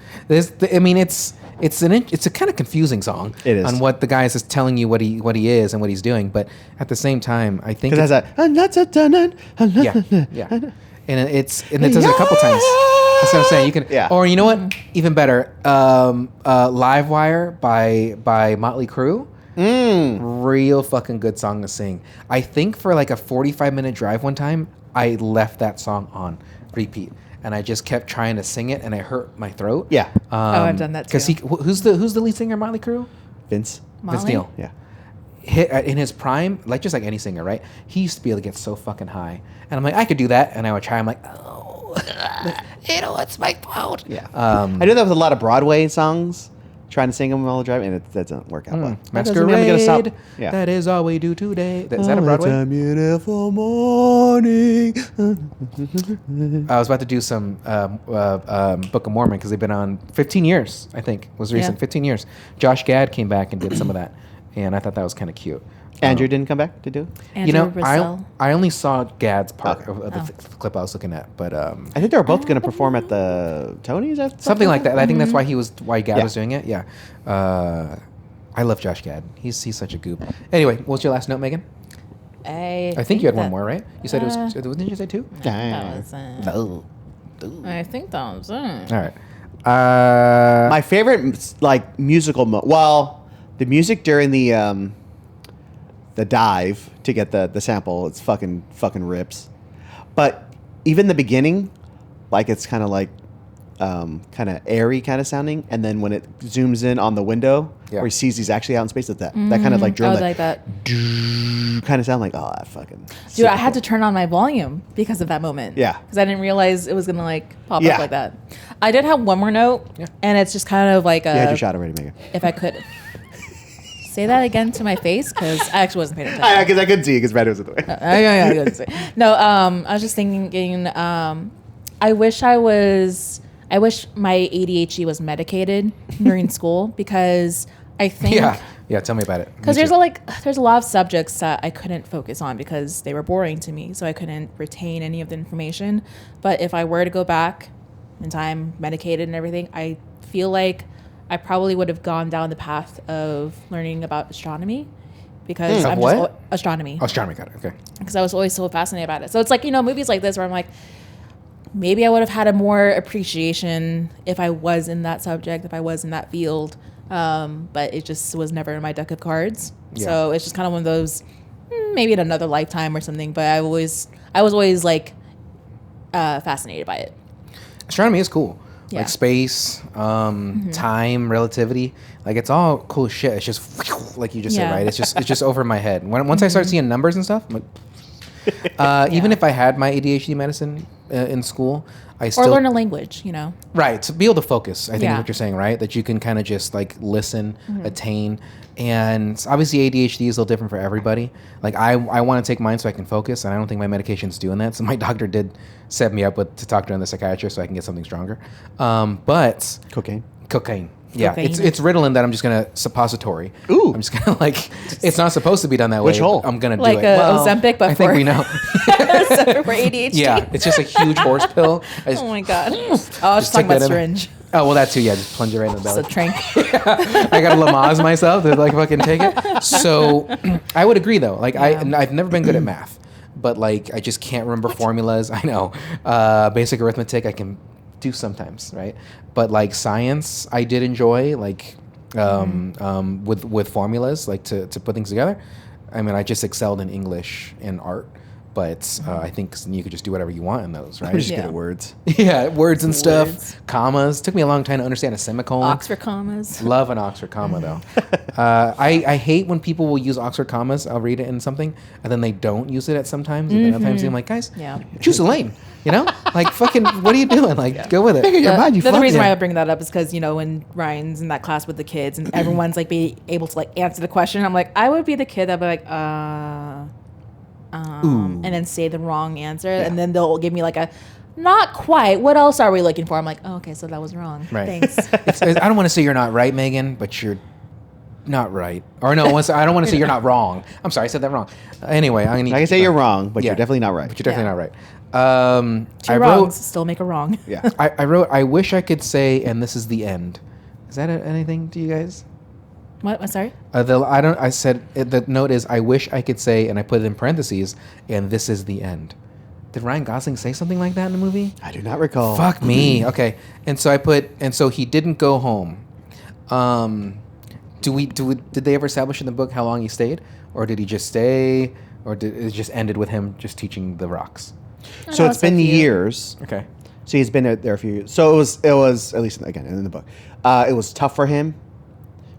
It's a kind of confusing song. It is. On what the guy is telling you what he is and what he's doing, but at the same time, I think Because it has yeah. And it does it a couple times. That's what I'm saying. You can, Yeah. or you know what? Even better, Live Wire by Motley Crue. Real fucking good song to sing. I think for like a 45-minute drive one time, I left that song on repeat, and I just kept trying to sing it, and I hurt my throat. Yeah. I've done that too. Because who's the lead singer of Motley Crue? Vince. Vince Molly? Neil. Yeah. In his prime, like just like any singer, right? He used to be able to get so fucking high, and I'm like, I could do that, and I would try. I'm like, oh, it's my throat. Yeah. I do that with a lot of Broadway songs, trying to sing them while I drive, and that doesn't work out well. That doesn't mean I'm gonna stop. Masquerade. Yeah. That is all we do today. Is that a Broadway? It's a beautiful morning. I was about to do some Book of Mormon because they've been on 15 years. I think was recent. Yeah. 15 years. Josh Gad came back and did some of that, and I thought that was kind of cute. Andrew didn't come back to do it? Andrew You know, Brissell. I only saw Gad's part Okay. of the clip I was looking at, but I think they were both going to perform at the Tonys. something like that. I think that's why Gad Yeah. was doing it. Yeah. I love Josh Gad. He's such a goop. Anyway, what's your last note, Megan? I think you had one that- more, right? You said it was. Didn't you say two? That was, No. I think that was it. All right. My favorite like musical. Well, the music during the the dive to get the sample. It's fucking rips. But even the beginning, like it's kind of like kind of airy kind of sounding, and then when it zooms in on the window where he sees he's actually out in space, that kind of like drone, like that kind of sound like, oh, that fucking dude. I had to turn on my volume because of that moment. Yeah, because I didn't realize it was gonna like pop up like that. I did have one more note, and it's just kind of like you had your shot already, Megan. If I could say that again to my face, because I actually wasn't paying attention. Because I couldn't see you because Brad was in the way. No, I was just thinking. I wish my ADHD was medicated during school, because I think yeah, tell me about it. Because there's a lot of subjects that I couldn't focus on because they were boring to me, so I couldn't retain any of the information. But if I were to go back in time, medicated and everything, I feel like I probably would have gone down the path of learning about astronomy, because I'm just astronomy. Astronomy, got it. Okay. Because I was always so fascinated about it. So it's like, movies like this where I'm like, maybe I would have had a more appreciation if I was in that subject, if I was in that field. But it just was never in my deck of cards. Yeah. So it's just kind of one of those, maybe in another lifetime or something. But I was always like fascinated by it. Astronomy is cool. Yeah. Like space, time, relativity, like it's all cool shit. It's just like you just said, right? It's just over my head. Once I start seeing numbers and stuff, I'm like, even if I had my ADHD medicine in school, I still learn a language, right, to be able to focus. I think is what you're saying, right? That you can kind of just like listen, attain, and obviously ADHD is a little different for everybody. Like I want to take mine so I can focus, and I don't think my medication's doing that. So my doctor did set me up to talk to the psychiatrist so I can get something stronger. But cocaine. Yeah, it's Ritalin that I'm just gonna suppository. Ooh, I'm just gonna like it's not supposed to be done that way. Which hole? I'm gonna like do it. Ozempic, but I think we know. Ozempic for ADHD. Yeah, it's just a huge horse pill. Oh my god! I was just talking about syringe. Oh well, that too. Yeah, just plunge it right in the belly. It's a trank. I got to Lamaze myself to like fucking take it. So I would agree though. Like I've never been good at math, but like I just can't remember formulas. I know basic arithmetic I can do sometimes, right? But like science, I did enjoy like with formulas, like to put things together. I mean, I just excelled in English and art, but I think you could just do whatever you want in those, right? I'm just good at words. Yeah, words and stuff. Commas. Took me a long time to understand a semicolon. Oxford commas. Love an Oxford comma though. I hate when people will use Oxford commas. I'll read it in something and then they don't use it at sometimes. And then other times I'm like, guys, choose a lane. Like fucking, what are you doing? Like, go with it. The reason why I bring that up is because when Ryan's in that class with the kids and everyone's like being able to like answer the question, I'm like, I would be the kid that'd be like, and then say the wrong answer, and then they'll give me like a, not quite. What else are we looking for? I'm like, oh, okay, so that was wrong. Right. Thanks. I don't want to say you're not right, Megan, but you're not right. Or no, I don't want to say you're not wrong. I'm sorry, I said that wrong. Anyway, I can say you're wrong, but you're definitely not right. But you're definitely not right. Two wrongs still make a wrong. Yeah. I wrote, I wish I could say, and this is the end. Is that anything to you guys? What? Sorry? I said, the note is, I wish I could say, and I put it in parentheses, and this is the end. Did Ryan Gosling say something like that in the movie? I do not recall. Fuck me. Okay. And so so he didn't go home. Did they ever establish in the book how long he stayed? Or did he just stay? Or did it just ended with him just teaching the rocks? So it's been years. Okay. So he's been there a few years. So it was at least again in the book. It was tough for him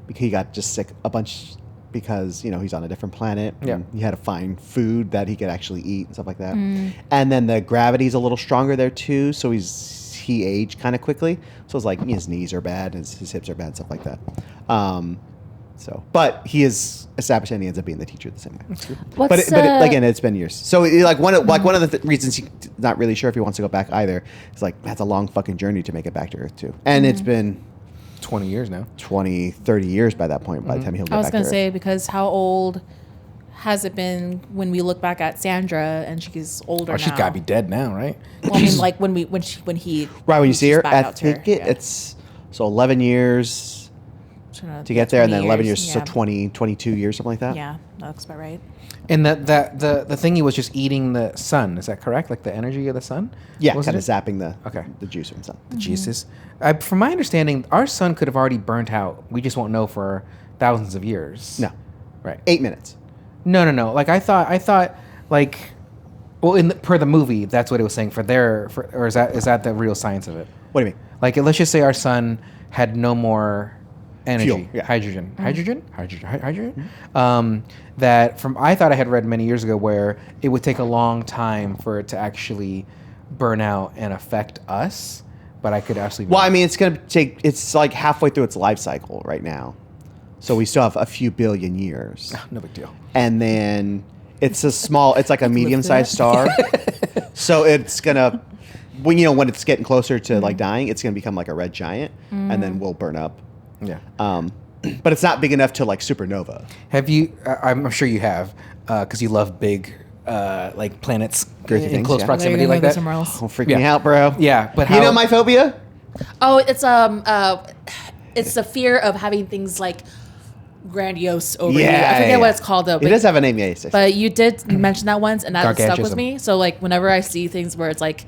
because he got just sick a bunch because he's on a different planet. Yeah. He had to find food that he could actually eat and stuff like that. And then the gravity's a little stronger there too. So he aged kind of quickly. So it's like his knees are bad, his hips are bad, stuff like that. But he is established and he ends up being the teacher the same way. But again, it's been years. So one of the reasons he's not really sure if he wants to go back either is like that's a long fucking journey to make it back to Earth too. And it's been 20 years now. 20, 30 years by that point. By the time he'll get back to Earth. I was going to say, because how old has it been when we look back at Sandra and she's older now? She's got to be dead now, right? Well, I mean, like when he right when you see her, I think it's so 11 years. To get there, and then 11 years, so 20, 22 years, something like that. Yeah, that looks about right. And the thingy was just eating the sun. Is that correct? Like the energy of the sun? Yeah, kind of zapping the juice from the sun. The juices. From my understanding, our sun could have already burnt out. We just won't know for thousands of years. No. Right. 8 minutes. No. Like I thought, like, well, per the movie, that's what it was saying or is that the real science of it? What do you mean? Like, let's just say our sun had no more energy, Fuel, yeah. hydrogen. Mm-hmm. I thought I had read many years ago where it would take a long time for it to actually burn out and affect us, but I could actually. Well, I mean, it's like halfway through its life cycle right now. So we still have a few billion years. No big deal. And then it's like a medium-sized star. So it's gonna, when it's getting closer to like dying, it's gonna become like a red giant, and then we'll burn up. Yeah. But it's not big enough to like supernova. Have you? I'm sure you have, because you love big, like planets Girthy in things, close yeah. proximity They're gonna like go that. somewhere else. Don't freak Yeah. me out, bro. Yeah, but You know my phobia? Oh, it's the fear of having things like grandiose over you. I forget what it's called though. It does have a name, yeah. But you did mention that once, and that stuck with Gargantuism. me. So like whenever I see things where it's like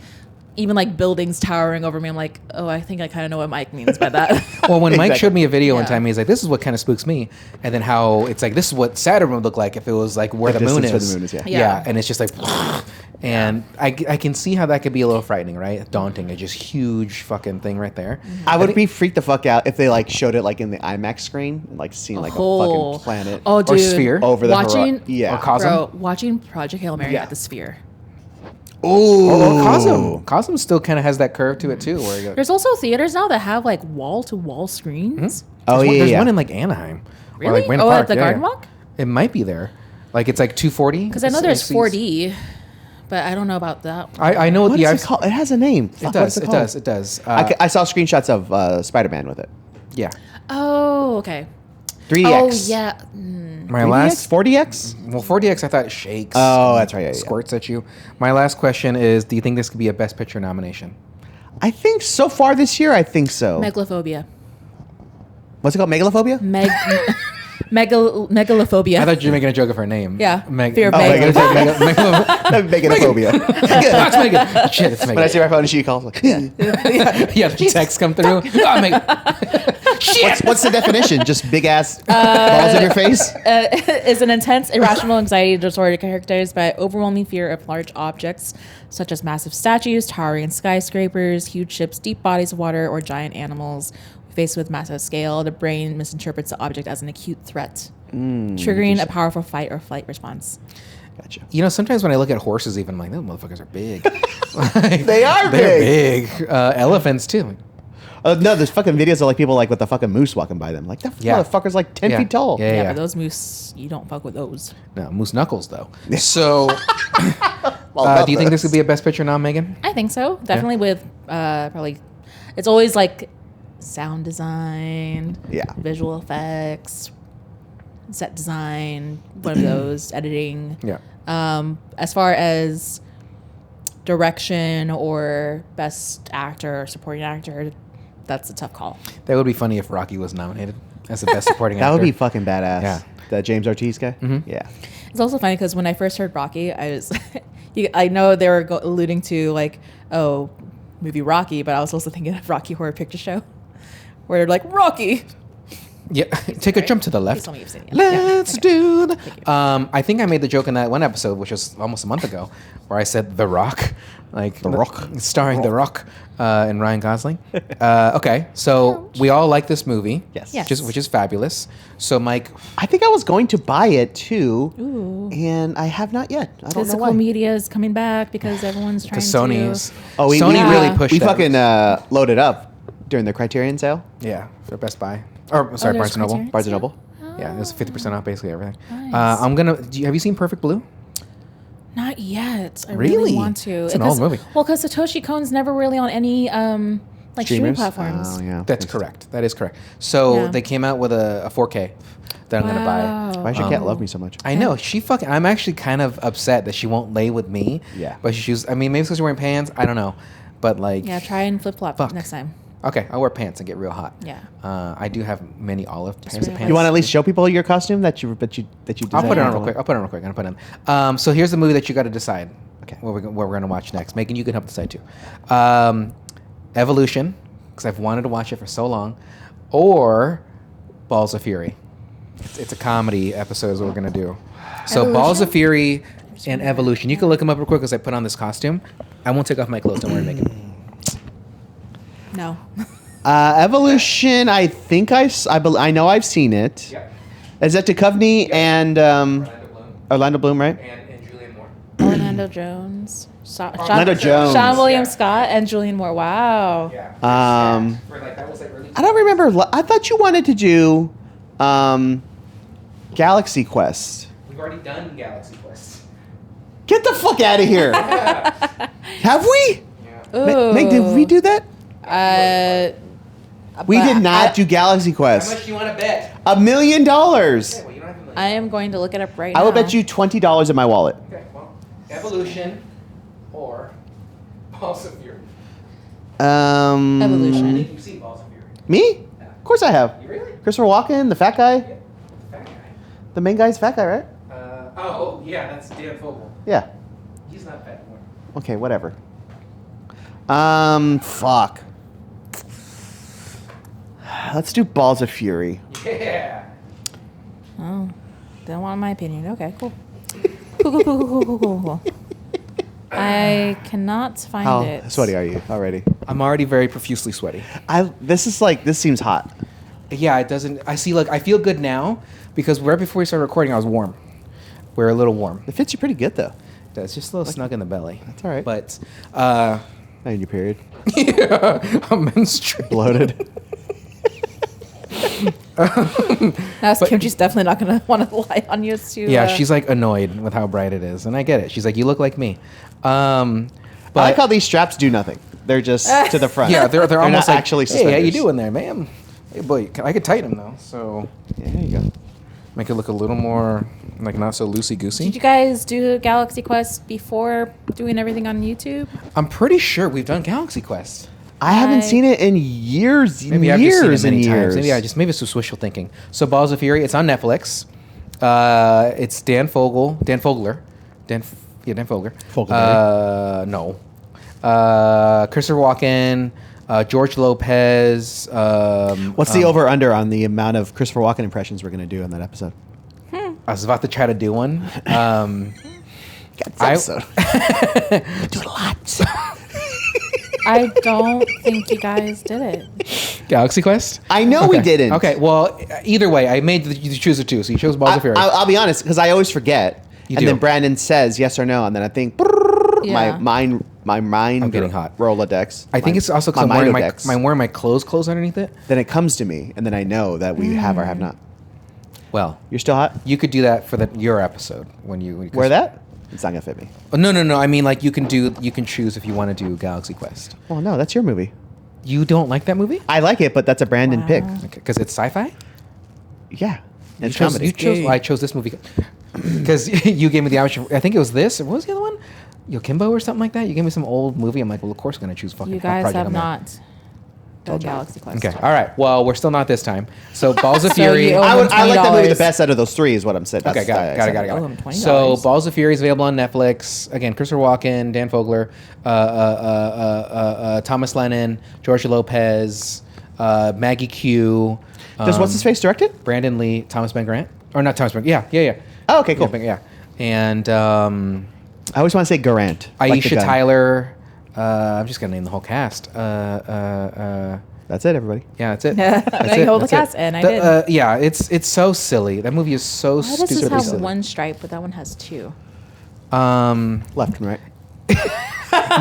even like buildings towering over me, I'm like, oh, I think I kind of know what Mike means by that. Well, when Mike Exactly. showed me a video one Yeah. time, he's like, "This is what kind of spooks me," and then how it's like, "This is what Saturn would look like if it was like where the moon distance is." where the moon is, yeah. Yeah. And it's just like, and I can see how that could be a little frightening, right? Daunting, a just huge fucking thing right there. I would be freaked the fuck out if they like showed it like in the IMAX screen, like seeing like a Oh. fucking planet Oh, dude. sphere. over the watching, horizon. Yeah. Or Cosm. Bro, watching Project Hail Mary Yeah. at the Sphere. Ooh. Or Cosm. Cosm still kind of has that curve to it too. Where you go, There's also theaters now that have like wall-to-wall screens. Oh, yeah, there's yeah. one in like Anaheim. Or, Really? like, Wayne Oh, Park. at the Yeah, Garden yeah. Walk? It might be there. Like it's like 240. Because I know there's 4D, but I don't know about that. I know What the is it called? It has a name. It does. It does. It does. I saw screenshots of Spider-Man with it. Yeah. Oh, okay. 3DX. Oh, yeah. My 3DX? last 4DX? Well, 4DX I thought it shakes. Oh, that's right. Yeah, yeah. Squirts at you. My last question is: do you think this could be a Best Picture nomination? I think so far this year, I think so. Megalophobia. What's it called? Megalophobia? Megalophobia. I thought you were making a joke of her name. Yeah. Meg- Fear of oh, Meg. Megalophobia. That's Megan. Shit, it's Megan. When I see my phone and she calls, like, yeah, the text come through. Oh, Megan. Shit. what's the definition? Just big ass balls in your face? Is an intense, irrational anxiety disorder characterized by overwhelming fear of large objects, such as massive statues, towering skyscrapers, huge ships, deep bodies of water, or giant animals. Faced with massive scale, the brain misinterprets the object as an acute threat, triggering a powerful fight or flight response. Gotcha. You know, sometimes when I look at horses, even I'm like, those motherfuckers are big. Like, They are they're big. Elephants too. No, there's fucking videos of like people like with the fucking moose walking by them. Like, that Yeah. motherfucker's like 10 Yeah. feet tall. Yeah. But those moose, you don't fuck with those. No, moose knuckles though. So, Well, do you think this could be a Best Picture nom, Megan? I think so. Definitely with probably, it's always like sound design, Yeah. visual effects, set design, one of those, editing. Yeah. As far as direction or best actor or supporting actor, that's a tough call. That would be funny if Rocky was nominated as the Best Supporting That Actor. would be fucking badass. Yeah. The James Ortiz guy? Yeah. It's also funny because when I first heard Rocky, I was, I know they were alluding to like, oh, movie Rocky, but I was also thinking of Rocky Horror Picture Show, where they're like, Rocky. Yeah, take a jump to the Please left. tell me you've seen it. Let's Yeah, do that. I think I made the joke in that one episode, which was almost a month ago, where I said The Rock, like The Rock. starring The Rock and Ryan Gosling. Okay, so we all like this movie, Yes. Yes. which is fabulous. So, Mike, I think I was going to buy it too, Ooh. and I have not yet. I don't know Physical why. media is coming back because everyone's the trying Sony's, to. Oh, Sony Yeah. really pushed We that. fucking loaded up during the Criterion sale. Yeah, for Best Buy. Or, sorry, there's Barnes & Noble. Criterion? Barnes & Noble. Yeah, it was 50% off basically everything. Nice. I'm going to, have you seen Perfect Blue? Not yet. I Really? really want to. It's an old movie. Well, because Satoshi Kon's never really on any like streaming Streamers? platforms. Oh, yeah. That's correct. That is correct. So Yeah. they came out with a 4K that I'm going to buy. Wow. Why does your cat love me so much? I know she fucking. I'm actually kind of upset that she won't lay with me. Yeah. But she's. I mean, maybe it's because she's wearing pants. I don't know. But like. Yeah, try and flip flop Fuck. next time. Okay, I'll wear pants and get real hot. Yeah. I do have many olive pairs of really pants. You want to at least show people your costume that you designed? I'll put it on real quick. I'll put it on real quick. I'm gonna put it on. So here's the movie that you got to decide. Okay. What we're gonna watch next. Megan, you can help decide too. Evolution, because I've wanted to watch it for so long, or Balls of Fury. It's a comedy episode is what we're gonna do. So Balls of Fury and Evolution. You can look them up real quick because I put on this costume. I won't take off my clothes. Don't worry, Megan. No. Evolution. I think I know I've seen it. Yeah. Is that Duchovny and Orlando Bloom, right? And Julianne Moore. Orlando Jones. Orlando Jones. Sean William Scott and Julianne Moore. Wow. Yeah. That was like really. I don't remember. I thought you wanted to do Galaxy Quest. We've already done Galaxy Quest. Get the fuck out of here. Have we? Yeah. Meg, did we do that? We but did not do Galaxy How Quest. much do you want to bet? $1 million. Okay, well, you don't have to. I am going to look it up right now. I will bet you $20 in my wallet. Okay, well, Evolution or Balls of Fury. Um, I Evolution. think you've seen Balls of Fury. Me? Yeah. Of course I have. You really? Christopher Walken, the fat guy. Yeah. Fat guy. The main guy's fat guy, right? Oh, yeah, that's Dan Fogler. Yeah. He's not fat anymore. Okay, whatever. Fuck. Let's do Balls of Fury. Yeah. Oh, don't want my opinion. Okay, cool. Cool. I cannot find How it. sweaty are you already? I'm already very profusely sweaty. This seems hot. Yeah, it doesn't. I feel good now because right before we started recording, I was warm. We're a little warm. It fits you pretty good though. It's just a little snug in the belly. That's all right. But, Not in your period. yeah, I'm menstruating. Bloated. Now, Kimchi's definitely not going to want to lie on you. Yeah, she's like annoyed with how bright it is, and I get it. She's like, "You look like me." But I like how these straps do nothing. They're just to the front. yeah, they're almost not like, actually "Hey, how you suspenders. doing there, ma'am?" Hey, boy, I could tighten them though, so Yeah, there you go. make it look a little more like not so loosey Did goosey. you guys do Galaxy Quest before doing everything on YouTube? I'm pretty sure we've done Galaxy Quest. I haven't seen it in years. Maybe I've just seen it years many and times. years. Maybe it's just wishful thinking. So Balls of Fury, it's on Netflix. It's Dan Fogler. Dan Fogler. Fogler. No. Christopher Walken. George Lopez. What's the over under on the amount of Christopher Walken impressions we're going to do in that episode? I was about to try to do one. God, this episode. Do a lot. I don't think you guys did it. Galaxy Quest? I know we didn't. Okay, well, either way, I made you choose the two. So you chose Balls of Fury. I'll be honest, because I always forget. You and do. then Brandon says yes or no, and then I think Yeah. my mind I'm getting hot. Rolodex. I think it's also because I'm wearing my clothes underneath it. Then it comes to me, and then I know that we have or have not. Well, You're still hot? you could do that for your episode when you Wear that? It's not gonna fit me. Oh, no. I mean, like you can choose if you want to do Galaxy Quest. Well, no, that's your movie. You don't like that movie? I like it, but that's a Brandon pick. Because it's sci-fi. Yeah, and You comedy. chose. Well, I chose this movie because you gave me the option. I think it was this. Or what was the other one? Yokimbo or something like that. You gave me some old movie. I'm like, well, of course, I'm gonna choose fucking. You guys Project have America. not done Galaxy Quest. Okay. All right. Well, we're still not this time. So Balls of So Fury. you owe I like that movie the $20. best out of those three, is what I'm saying. Okay, got Oh, I'm it. $20. So Balls of Fury is available on Netflix. Again, Christopher Walken, Dan Fogler, Thomas Lennon, George Lopez, Maggie Q. Does what's his face directed? Brandon Lee, Thomas Ben Gurant, or not Thomas Ben? Yeah. Oh, okay, cool. Yeah. And I always want to say Gurant. like the Aisha gun. Tyler. I'm just gonna name the whole cast. That's it, everybody. Yeah, that's it. Yeah, That's they it. hold the That's cast, it. and I did. Yeah, it's so silly. That movie is so Why does this stupidly have silly. one stripe, but that one has two? Left and right.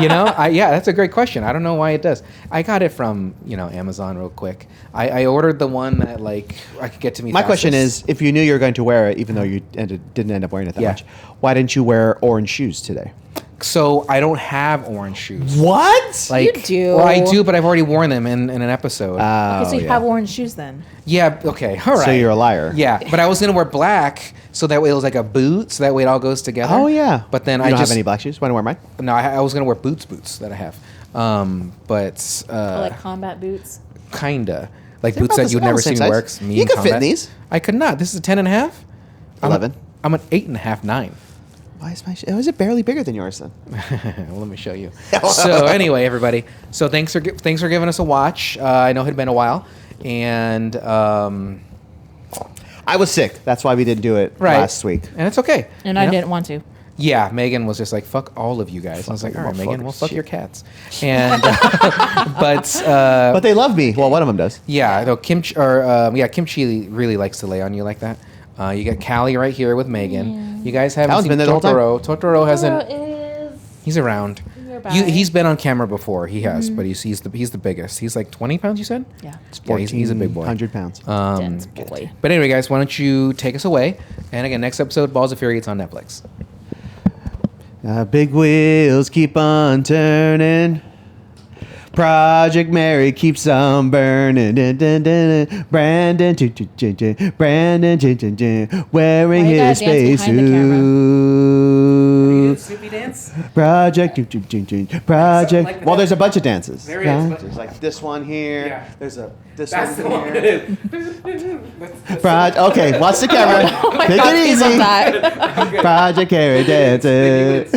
Yeah, that's a great question. I don't know why it does. I got it from Amazon real quick. I ordered the one that like I could get to me. My question fastest. is, if you knew you were going to wear it, even though you didn't end up wearing it that Yeah. much, why didn't you wear orange shoes today? So I don't have orange shoes. What? Like, You do. Well, I do, but I've already worn them in an episode. Okay, so you yeah. have orange shoes then. Yeah. Okay. All right. So you're a liar. Yeah, but I was gonna wear black, so that way it was like a boot, so that way it all goes together. Oh yeah. But then you I don't just have any black shoes. Want to wear mine? no, I was gonna wear boots that I have. But Or like combat boots. kinda like They're boots about that the- you'd about never the same see me size. wear. You could fit in these. I could not. This is a 10.5. 11. I'm an 8.5, 9. Why is my? Was it barely bigger than yours then? Well, let me show you. So anyway, everybody. So thanks for giving us a watch. I know it had been a while, and I I was sick. That's why we didn't do it last week. And it's okay. And I didn't want to. Yeah, Megan was just like, fuck all of you guys. I was like, all right, Megan, we'll fuck your cats. And but they love me. Well, one of them does. Yeah, though Kimchi really likes to lay on you like that. You got Callie right here with Megan. Yeah. You guys haven't Callie's seen been there the whole time. Totoro hasn't. He's around. Nearby. He's been on camera before. He has, but he's the biggest. He's like 20 pounds. You said? Yeah. He's a big boy. 100 pounds. Dense boy. But anyway, guys, why don't you take us away? And again, next episode, Balls of Fury. It's on Netflix. Big wheels keep on turning. Project Mary keeps on burning. Brandon, wearing his spacesuit. Snoopy dance? Project. Like Well, there's a bunch of dances. There is, but- There's like this one here. Yeah. There's this That's the one one. here. Okay, watch the camera. Take it easy. Project Harry dances.